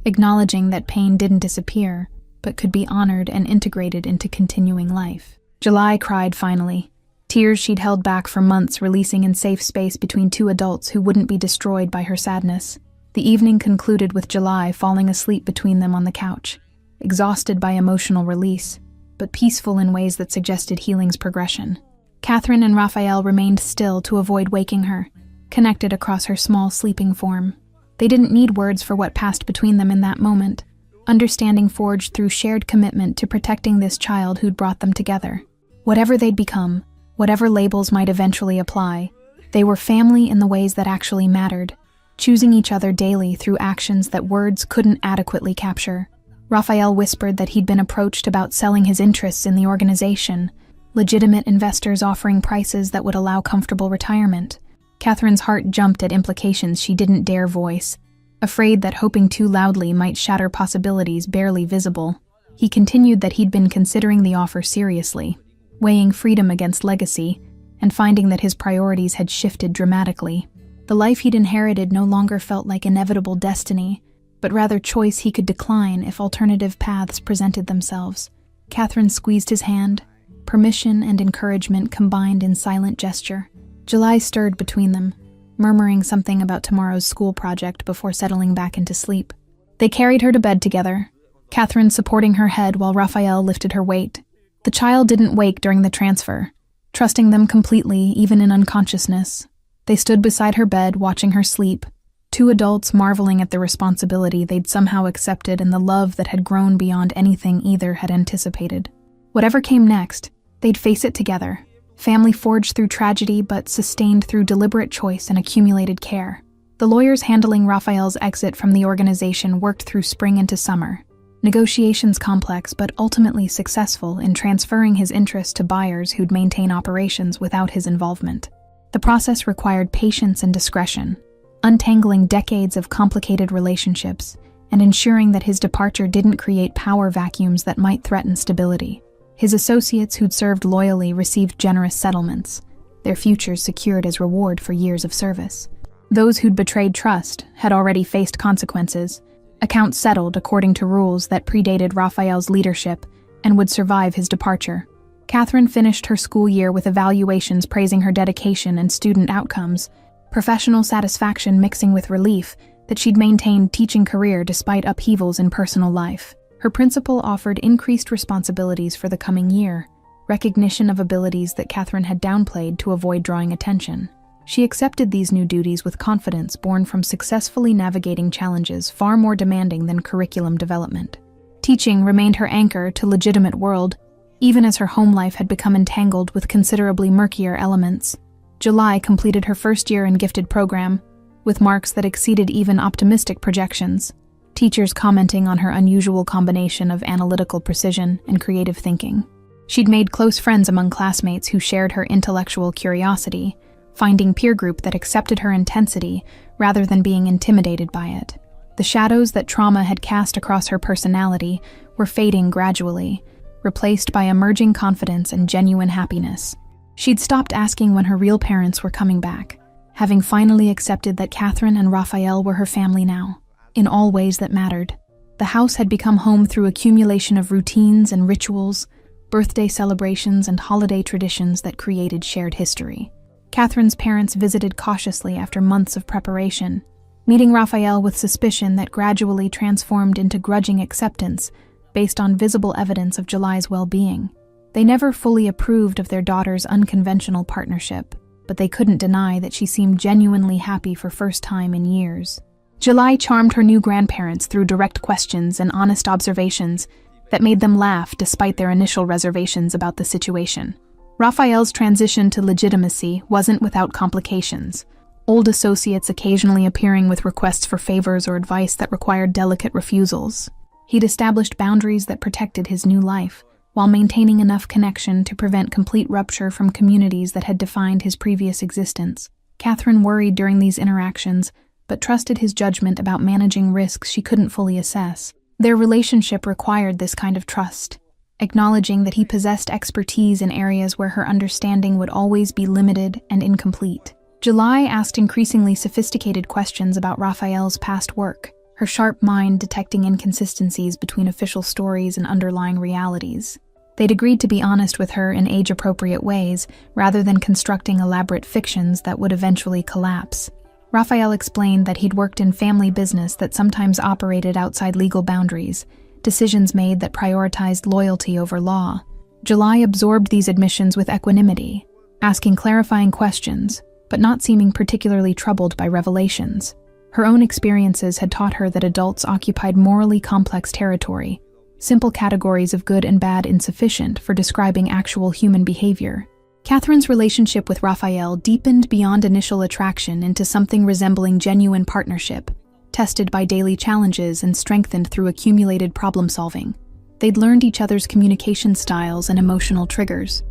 acknowledging that pain didn't disappear, but could be honored and integrated into continuing life. July cried finally, tears she'd held back for months releasing in safe space between two adults who wouldn't be destroyed by her sadness. The evening concluded with July falling asleep between them on the couch, exhausted by emotional release, but peaceful in ways that suggested healing's progression. Catherine and Raphael remained still to avoid waking her, connected across her small sleeping form. They didn't need words for what passed between them in that moment. Understanding forged through shared commitment to protecting this child who'd brought them together. Whatever they'd become, whatever labels might eventually apply, they were family in the ways that actually mattered, choosing each other daily through actions that words couldn't adequately capture. Raphael whispered that he'd been approached about selling his interests in the organization, legitimate investors offering prices that would allow comfortable retirement. Catherine's heart jumped at implications she didn't dare voice, afraid that hoping too loudly might shatter possibilities barely visible. He continued that he'd been considering the offer seriously, weighing freedom against legacy, and finding that his priorities had shifted dramatically. The life he'd inherited no longer felt like inevitable destiny, but rather choice he could decline if alternative paths presented themselves. Catherine squeezed his hand, permission and encouragement combined in silent gesture. July stirred between them, murmuring something about tomorrow's school project before settling back into sleep. They carried her to bed together, Catherine supporting her head while Raphael lifted her weight. The child didn't wake during the transfer, trusting them completely even in unconsciousness. They stood beside her bed watching her sleep, two adults marveling at the responsibility they'd somehow accepted and the love that had grown beyond anything either had anticipated. Whatever came next, they'd face it together, family forged through tragedy but sustained through deliberate choice and accumulated care. The lawyers handling Raphael's exit from the organization worked through spring into summer, negotiations complex but ultimately successful in transferring his interests to buyers who'd maintain operations without his involvement. The process required patience and discretion, untangling decades of complicated relationships and ensuring that his departure didn't create power vacuums that might threaten stability. His associates who'd served loyally received generous settlements, their futures secured as reward for years of service. Those who'd betrayed trust had already faced consequences, accounts settled according to rules that predated Raphael's leadership and would survive his departure. Catherine finished her school year with evaluations praising her dedication and student outcomes, professional satisfaction mixing with relief that she'd maintained teaching career despite upheavals in personal life. Her principal offered increased responsibilities for the coming year, recognition of abilities that Catherine had downplayed to avoid drawing attention. She accepted these new duties with confidence born from successfully navigating challenges far more demanding than curriculum development. Teaching remained her anchor to legitimate world, even as her home life had become entangled with considerably murkier elements. July completed her first year in gifted program, with marks that exceeded even optimistic projections, teachers commenting on her unusual combination of analytical precision and creative thinking. She'd made close friends among classmates who shared her intellectual curiosity, finding peer group that accepted her intensity rather than being intimidated by it. The shadows that trauma had cast across her personality were fading gradually, replaced by emerging confidence and genuine happiness. She'd stopped asking when her real parents were coming back, having finally accepted that Catherine and Raphael were her family now, in all ways that mattered. The house had become home through accumulation of routines and rituals, birthday celebrations and holiday traditions that created shared history. Catherine's parents visited cautiously after months of preparation, meeting Raphael with suspicion that gradually transformed into grudging acceptance based on visible evidence of July's well-being. They never fully approved of their daughter's unconventional partnership, but they couldn't deny that she seemed genuinely happy for first time in years. July charmed her new grandparents through direct questions and honest observations that made them laugh despite their initial reservations about the situation. Raphael's transition to legitimacy wasn't without complications, old associates occasionally appearing with requests for favors or advice that required delicate refusals. He'd established boundaries that protected his new life, while maintaining enough connection to prevent complete rupture from communities that had defined his previous existence. Catherine worried during these interactions, but trusted his judgment about managing risks she couldn't fully assess. Their relationship required this kind of trust, acknowledging that he possessed expertise in areas where her understanding would always be limited and incomplete. July asked increasingly sophisticated questions about Raphael's past work, her sharp mind detecting inconsistencies between official stories and underlying realities. They'd agreed to be honest with her in age-appropriate ways, rather than constructing elaborate fictions that would eventually collapse. Raphael explained that he'd worked in family business that sometimes operated outside legal boundaries, decisions made that prioritized loyalty over law. July absorbed these admissions with equanimity, asking clarifying questions, but not seeming particularly troubled by revelations. Her own experiences had taught her that adults occupied morally complex territory, simple categories of good and bad insufficient for describing actual human behavior. Catherine's relationship with Raphael deepened beyond initial attraction into something resembling genuine partnership, tested by daily challenges and strengthened through accumulated problem-solving. They'd learned each other's communication styles and emotional triggers,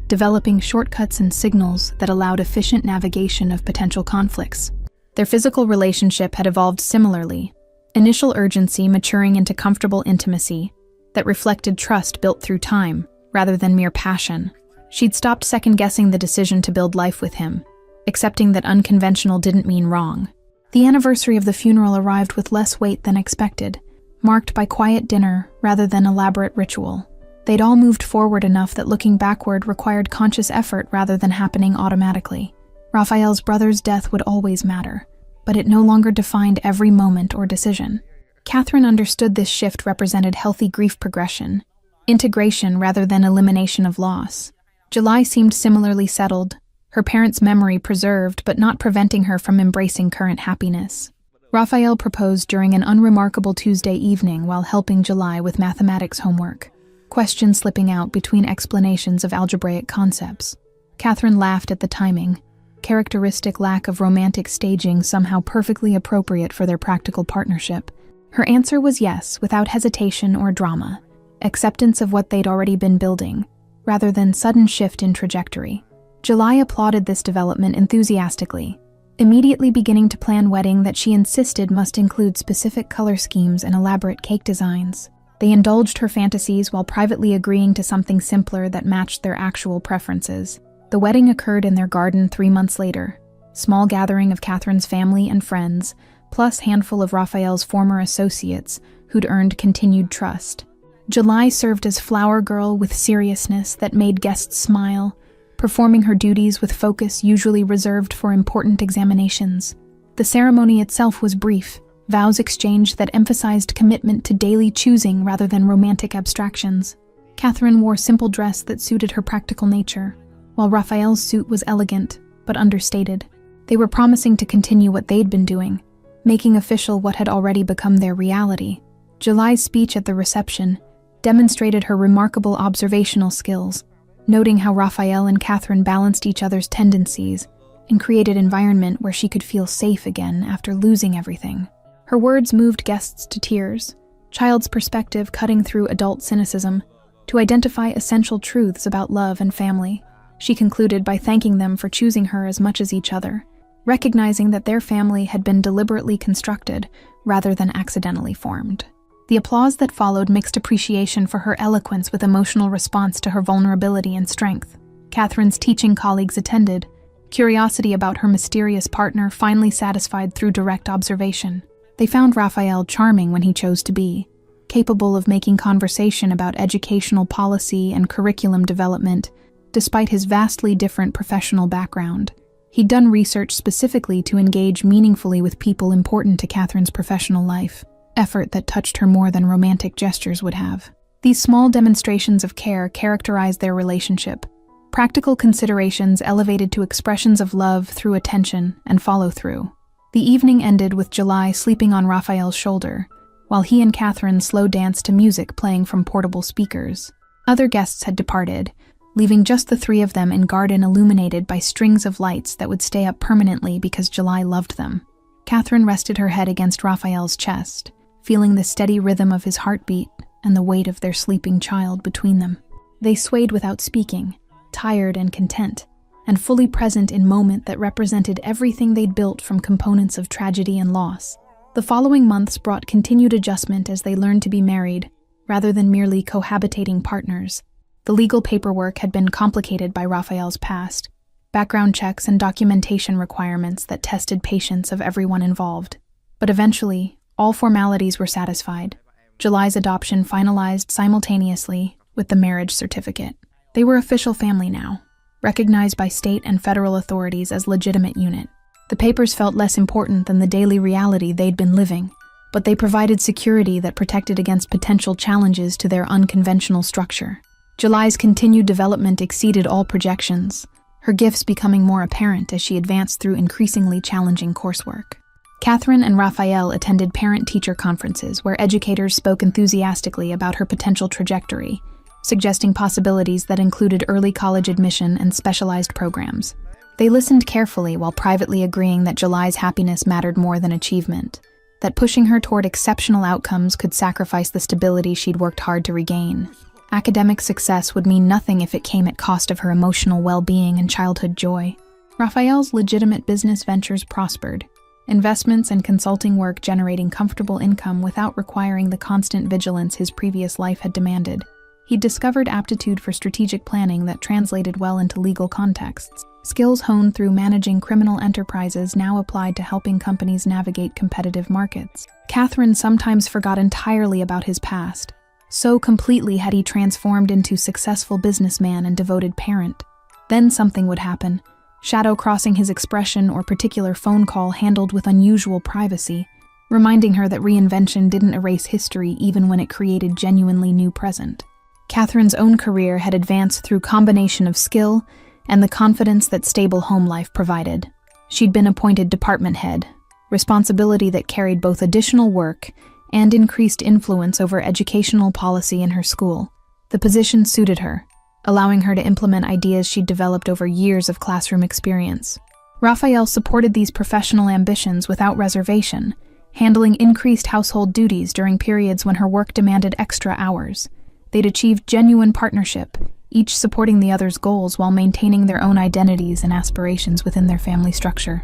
developing shortcuts and signals that allowed efficient navigation of potential conflicts. Their physical relationship had evolved similarly, initial urgency maturing into comfortable intimacy that reflected trust built through time, rather than mere passion. She'd stopped second-guessing the decision to build life with him, accepting that unconventional didn't mean wrong. The anniversary of the funeral arrived with less weight than expected, marked by quiet dinner rather than elaborate ritual. They'd all moved forward enough that looking backward required conscious effort rather than happening automatically. Raphael's brother's death would always matter, but it no longer defined every moment or decision. Catherine understood this shift represented healthy grief progression, integration rather than elimination of loss. July seemed similarly settled, her parents' memory preserved but not preventing her from embracing current happiness. Raphael proposed during an unremarkable Tuesday evening while helping July with mathematics homework, questions slipping out between explanations of algebraic concepts. Catherine laughed at the timing, characteristic lack of romantic staging somehow perfectly appropriate for their practical partnership. Her answer was yes, without hesitation or drama, acceptance of what they'd already been building, rather than sudden shift in trajectory. July applauded this development enthusiastically, immediately beginning to plan wedding that she insisted must include specific color schemes and elaborate cake designs. They indulged her fantasies while privately agreeing to something simpler that matched their actual preferences. The wedding occurred in their garden 3 months later, small gathering of Catherine's family and friends, plus handful of Raphael's former associates who'd earned continued trust. July served as flower girl with seriousness that made guests smile, performing her duties with focus usually reserved for important examinations. The ceremony itself was brief, vows exchanged that emphasized commitment to daily choosing rather than romantic abstractions. Catherine wore simple dress that suited her practical nature, while Raphael's suit was elegant but understated. They were promising to continue what they'd been doing, making official what had already become their reality. July's speech at the reception demonstrated her remarkable observational skills, noting how Raphael and Catherine balanced each other's tendencies and created an environment where she could feel safe again after losing everything. Her words moved guests to tears, child's perspective cutting through adult cynicism to identify essential truths about love and family. She concluded by thanking them for choosing her as much as each other, recognizing that their family had been deliberately constructed rather than accidentally formed. The applause that followed mixed appreciation for her eloquence with emotional response to her vulnerability and strength. Catherine's teaching colleagues attended, curiosity about her mysterious partner finally satisfied through direct observation. They found Raphael charming when he chose to be, capable of making conversation about educational policy and curriculum development, despite his vastly different professional background. He'd done research specifically to engage meaningfully with people important to Catherine's professional life, effort that touched her more than romantic gestures would have. These small demonstrations of care characterized their relationship, practical considerations elevated to expressions of love through attention and follow-through. The evening ended with July sleeping on Raphael's shoulder, while he and Catherine slow danced to music playing from portable speakers. Other guests had departed, leaving just the three of them in garden illuminated by strings of lights that would stay up permanently because July loved them. Catherine rested her head against Raphael's chest, feeling the steady rhythm of his heartbeat and the weight of their sleeping child between them. They swayed without speaking, tired and content, and fully present in moment that represented everything they'd built from components of tragedy and loss. The following months brought continued adjustment as they learned to be married, rather than merely cohabitating partners. The legal paperwork had been complicated by Raphael's past, background checks and documentation requirements that tested patience of everyone involved. But eventually, all formalities were satisfied. July's adoption finalized simultaneously, with the marriage certificate. They were official family now, recognized by state and federal authorities as legitimate unit. The papers felt less important than the daily reality they'd been living, but they provided security that protected against potential challenges to their unconventional structure. July's continued development exceeded all projections, her gifts becoming more apparent as she advanced through increasingly challenging coursework. Catherine and Raphael attended parent-teacher conferences where educators spoke enthusiastically about her potential trajectory, suggesting possibilities that included early college admission and specialized programs. They listened carefully while privately agreeing that July's happiness mattered more than achievement, that pushing her toward exceptional outcomes could sacrifice the stability she'd worked hard to regain. Academic success would mean nothing if it came at cost of her emotional well-being and childhood joy. Raphael's legitimate business ventures prospered, investments and consulting work generating comfortable income without requiring the constant vigilance his previous life had demanded. He'd discovered aptitude for strategic planning that translated well into legal contexts. Skills honed through managing criminal enterprises now applied to helping companies navigate competitive markets. Catherine sometimes forgot entirely about his past. So completely had he transformed into successful businessman and devoted parent. Then something would happen, shadow crossing his expression or particular phone call handled with unusual privacy, reminding her that reinvention didn't erase history even when it created genuinely new present. Catherine's own career had advanced through combination of skill and the confidence that stable home life provided. She'd been appointed department head, responsibility that carried both additional work and increased influence over educational policy in her school. The position suited her, allowing her to implement ideas she'd developed over years of classroom experience. Raphael supported these professional ambitions without reservation, handling increased household duties during periods when her work demanded extra hours. They'd achieved genuine partnership, each supporting the other's goals while maintaining their own identities and aspirations within their family structure.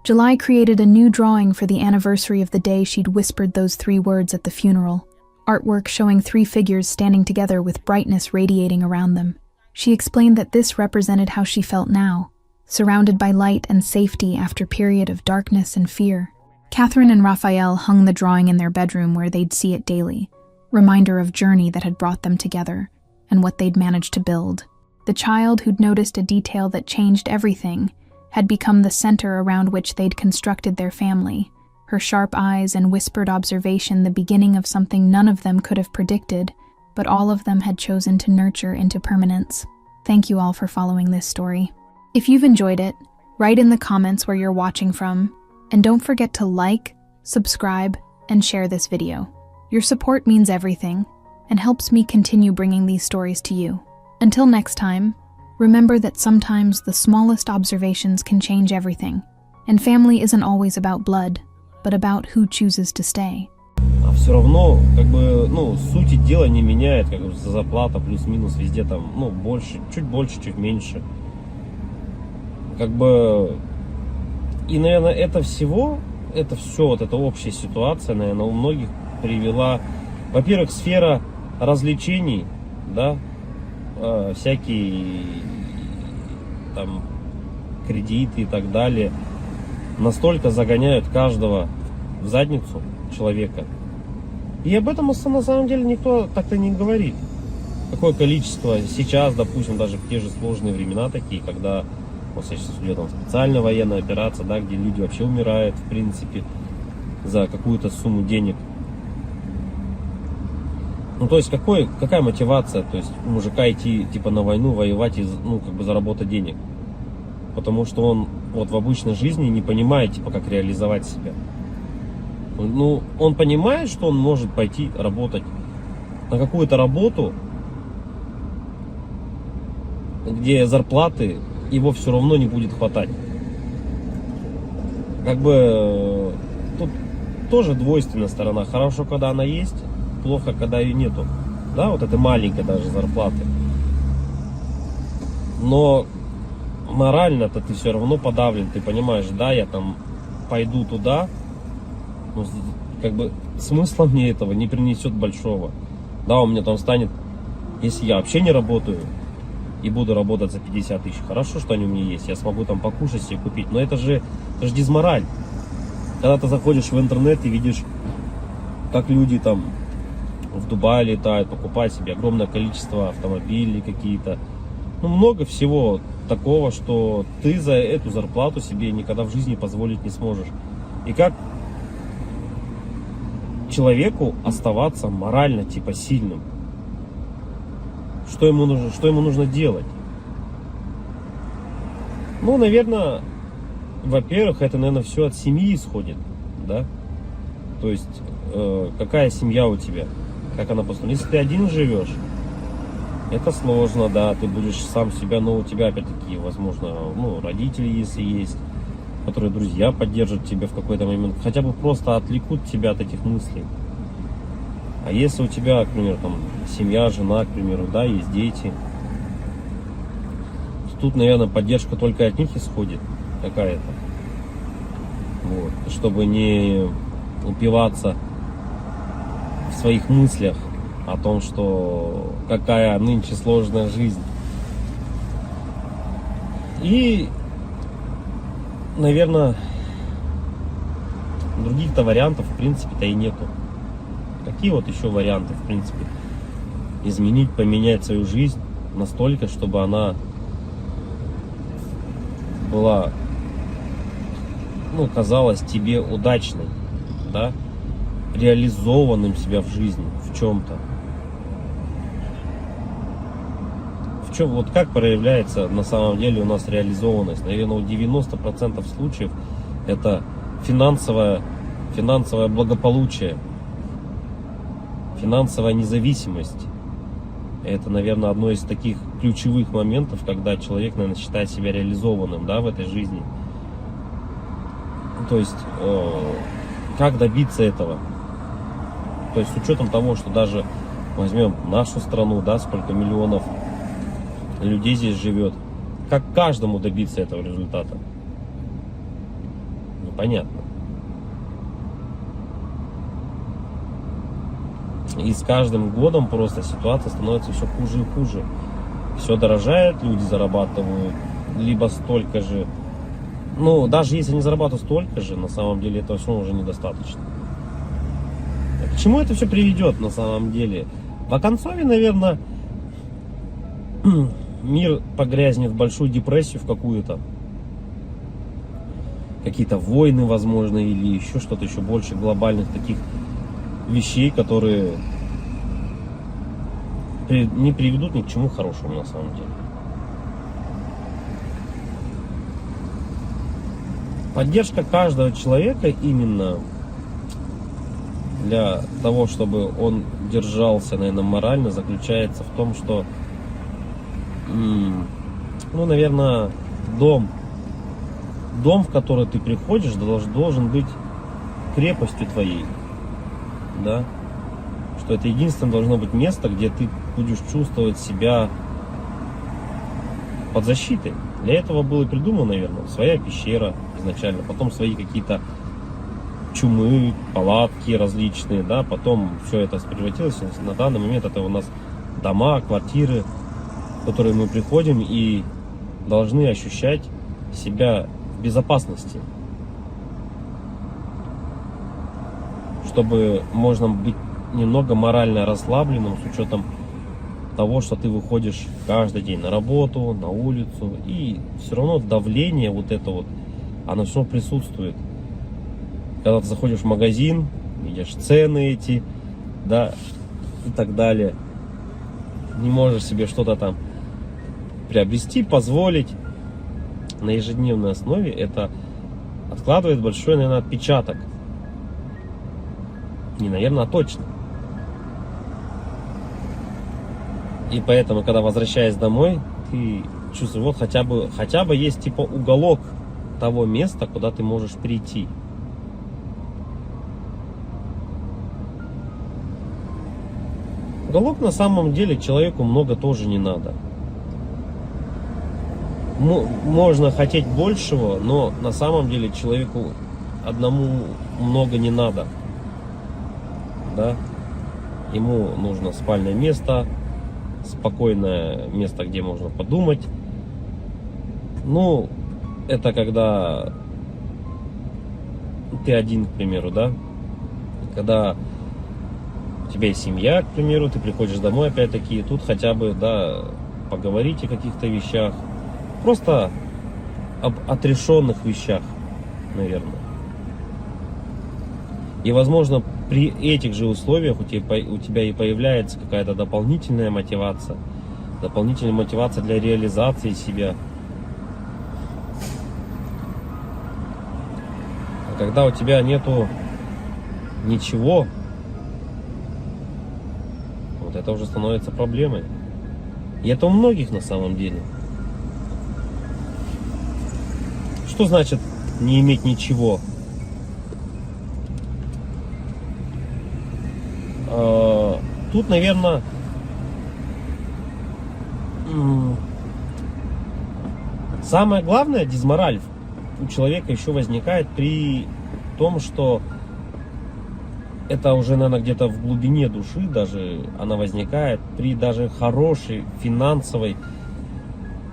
July created a new drawing for the anniversary of the day she'd whispered those 3 words at the funeral, artwork showing 3 figures standing together with brightness radiating around them. She explained that this represented how she felt now, surrounded by light and safety after a period of darkness and fear. Catherine and Raphael hung the drawing in their bedroom where they'd see it daily, reminder of journey that had brought them together and what they'd managed to build. The child who'd noticed a detail that changed everything had become the center around which they'd constructed their family, her sharp eyes and whispered observation the beginning of something none of them could have predicted, but all of them had chosen to nurture into permanence. Thank you all for following this story. If you've enjoyed it, write in the comments where you're watching from, and don't forget to like, subscribe, and share this video. Your support means everything, and helps me continue bringing these stories to you. Until next time, remember that sometimes the smallest observations can change everything, and family isn't always about blood, but about who chooses to stay. А все равно, сути дела не меняет, зарплата плюс-минус везде там, больше, чуть меньше. И, наверное, это все, вот эта общая ситуация, наверное, у многих привела, во-первых, сфера развлечений, да, всякие там кредиты и так далее, настолько загоняют каждого в задницу человека. И об этом на самом деле никто так-то не говорит. Какое количество сейчас, допустим, даже в те же сложные времена такие, когда вот сейчас идет там специальная военная операция, да, где люди вообще умирают, в принципе, за какую-то сумму денег. То есть какая мотивация, то есть у мужика идти типа на войну, воевать и заработать денег? Потому что он вот в обычной жизни не понимает, типа, как реализовать себя. Он понимает, что он может пойти работать на какую-то работу, где зарплаты его все равно не будет хватать. Тут тоже двойственная сторона. Хорошо, когда она есть, плохо, когда ее нету. Да, вот это маленькая даже зарплаты. Но морально-то ты все равно подавлен. Ты понимаешь, да, я там пойду туда, но смысла мне этого не принесет большого. Да, у меня там станет, если я вообще не работаю и буду работать за 50 тысяч, хорошо, что они у меня есть, я смогу там покушать себе купить. Но это же дизмораль. Когда ты заходишь в интернет и видишь, как люди там в Дубай летают, покупают себе огромное количество автомобилей какие-то. Ну, много всего такого, что ты за эту зарплату себе никогда в жизни позволить не сможешь. И как человеку оставаться морально типа сильным? Что ему нужно делать? Ну, наверное, во-первых, это, наверное, все от семьи исходит, да? То есть, какая семья у тебя, как она построена. Если ты один живешь, это сложно, да, ты будешь сам себя, но у тебя, опять-таки, возможно, ну, родители, если есть, которые друзья поддержат тебя в какой-то момент, хотя бы просто отвлекут тебя от этих мыслей. А если у тебя, к примеру, там, семья, жена, к примеру, да, есть дети, тут, наверное, поддержка только от них исходит какая-то. Вот. Чтобы не упиваться в своих мыслях о том, что какая нынче сложная жизнь. И, наверное, других-то вариантов, в принципе-то, и нету. Какие вот еще варианты, в принципе, изменить, поменять свою жизнь настолько, чтобы она была, ну, казалась тебе удачной, да, реализованным себя в жизни, в чем-то. В чем, вот как проявляется на самом деле у нас реализованность? Наверное, у 90% случаев это финансовое благополучие, финансовая независимость. Это, наверное, одно из таких ключевых моментов, когда человек, наверное, считает себя реализованным, да, в этой жизни. То есть, как добиться этого? То есть, с учетом того, что даже возьмем нашу страну, да, сколько миллионов людей здесь живет, как каждому добиться этого результата? Непонятно. И с каждым годом просто ситуация становится все хуже и хуже. Все дорожает, люди зарабатывают либо столько же. Ну, даже если они зарабатывают столько же, на самом деле этого все уже недостаточно. К чему это все приведет на самом деле? В оконцове, наверное, мир погрязнет в большую депрессию в какую-то. Какие-то войны, возможно, или еще что-то еще больше глобальных таких вещей, которые не приведут ни к чему хорошему на самом деле. Поддержка каждого человека именно для того, чтобы он держался, наверное, морально, заключается в том, что, ну, наверное, дом, в который ты приходишь, должен быть крепостью твоей. Да, что это единственное должно быть место, где ты будешь чувствовать себя под защитой. Для этого было придумано, наверное, своя пещера изначально, потом свои какие-то чумы, палатки различные, да, потом все это превратилось. На данный момент это у нас дома, квартиры, в которые мы приходим и должны ощущать себя в безопасности, чтобы можно быть немного морально расслабленным с учетом того, что ты выходишь каждый день на работу, на улицу, и все равно давление вот это вот, оно все присутствует. Когда ты заходишь в магазин, видишь цены эти, да, и так далее, не можешь себе что-то там приобрести, позволить на ежедневной основе, это откладывает большой, наверное, отпечаток. Не, наверное, а точно. И поэтому, когда возвращаясь домой, ты чувствуешь, вот хотя бы есть типа уголок того места, куда ты можешь прийти. Уголок на самом деле человеку много тоже не надо. Можно хотеть большего, но на самом деле человеку одному много не надо. Да? Ему нужно спальное место, спокойное место, где можно подумать. Ну, это когда ты один, к примеру, да? Когда тебя есть семья, к примеру, ты приходишь домой опять-таки, и тут хотя бы, да, поговорить о каких-то вещах. Просто об отрешенных вещах, наверное. И, возможно, при этих же условиях у тебя и появляется какая-то дополнительная мотивация для реализации себя. А когда у тебя нету ничего, вот это уже становится проблемой. И это у многих на самом деле. Что значит не иметь ничего? Тут, наверное, самое главное, дизмораль у человека еще возникает при том, что это уже, наверное, где-то в глубине души даже она возникает при даже хорошей финансовой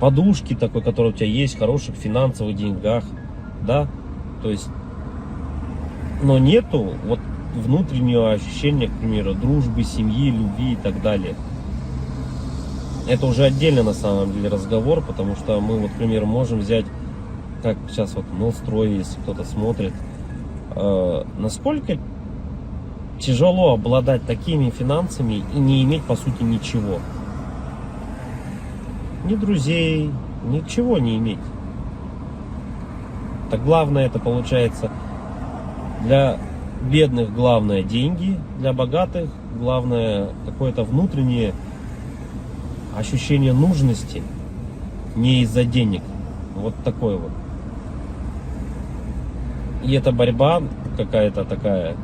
подушке такой, которая у тебя есть, хороших финансовых деньгах, да, то есть, но нету вот внутреннего ощущения, к примеру, дружбы, семьи, любви и так далее. Это уже отдельно на самом деле разговор, потому что мы, вот, к примеру, можем взять, как сейчас вот Новстрой, если кто-то смотрит, насколько тяжело обладать такими финансами и не иметь, по сути, ничего. Ни друзей, ничего не иметь. Так главное это получается для бедных главное деньги, для богатых главное какое-то внутреннее ощущение нужности, не из-за денег. Вот такой вот. И это борьба какая-то такая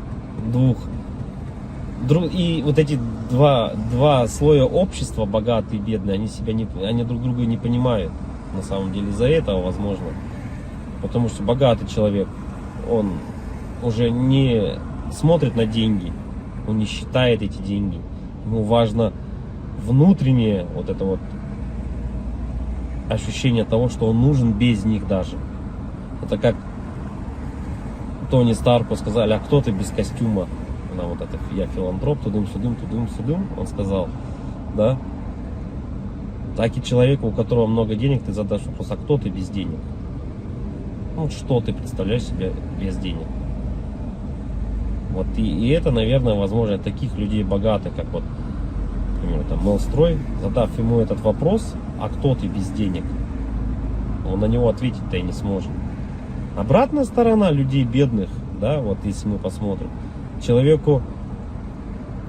и вот эти два слоя общества, богатые и бедные, они друг друга не понимают. На самом деле из-за этого, возможно. Потому что богатый человек, он уже не смотрит на деньги, он не считает эти деньги. Ему важно внутреннее вот это вот ощущение того, что он нужен без них даже. Это как Тони Старку сказали: а кто ты без костюма? На вот это я филантроп, тудым-сюдым, он сказал, да. Так и человеку, у которого много денег, ты задашь вопрос: а кто ты без денег? Ну, что ты представляешь себя без денег? Вот и это, наверное, возможно, таких людей богатых, как вот, например, там Новстрой, задав ему этот вопрос: а кто ты без денег? Он на него ответить-то и не сможет. Обратная сторона людей бедных, да, вот если мы посмотрим, человеку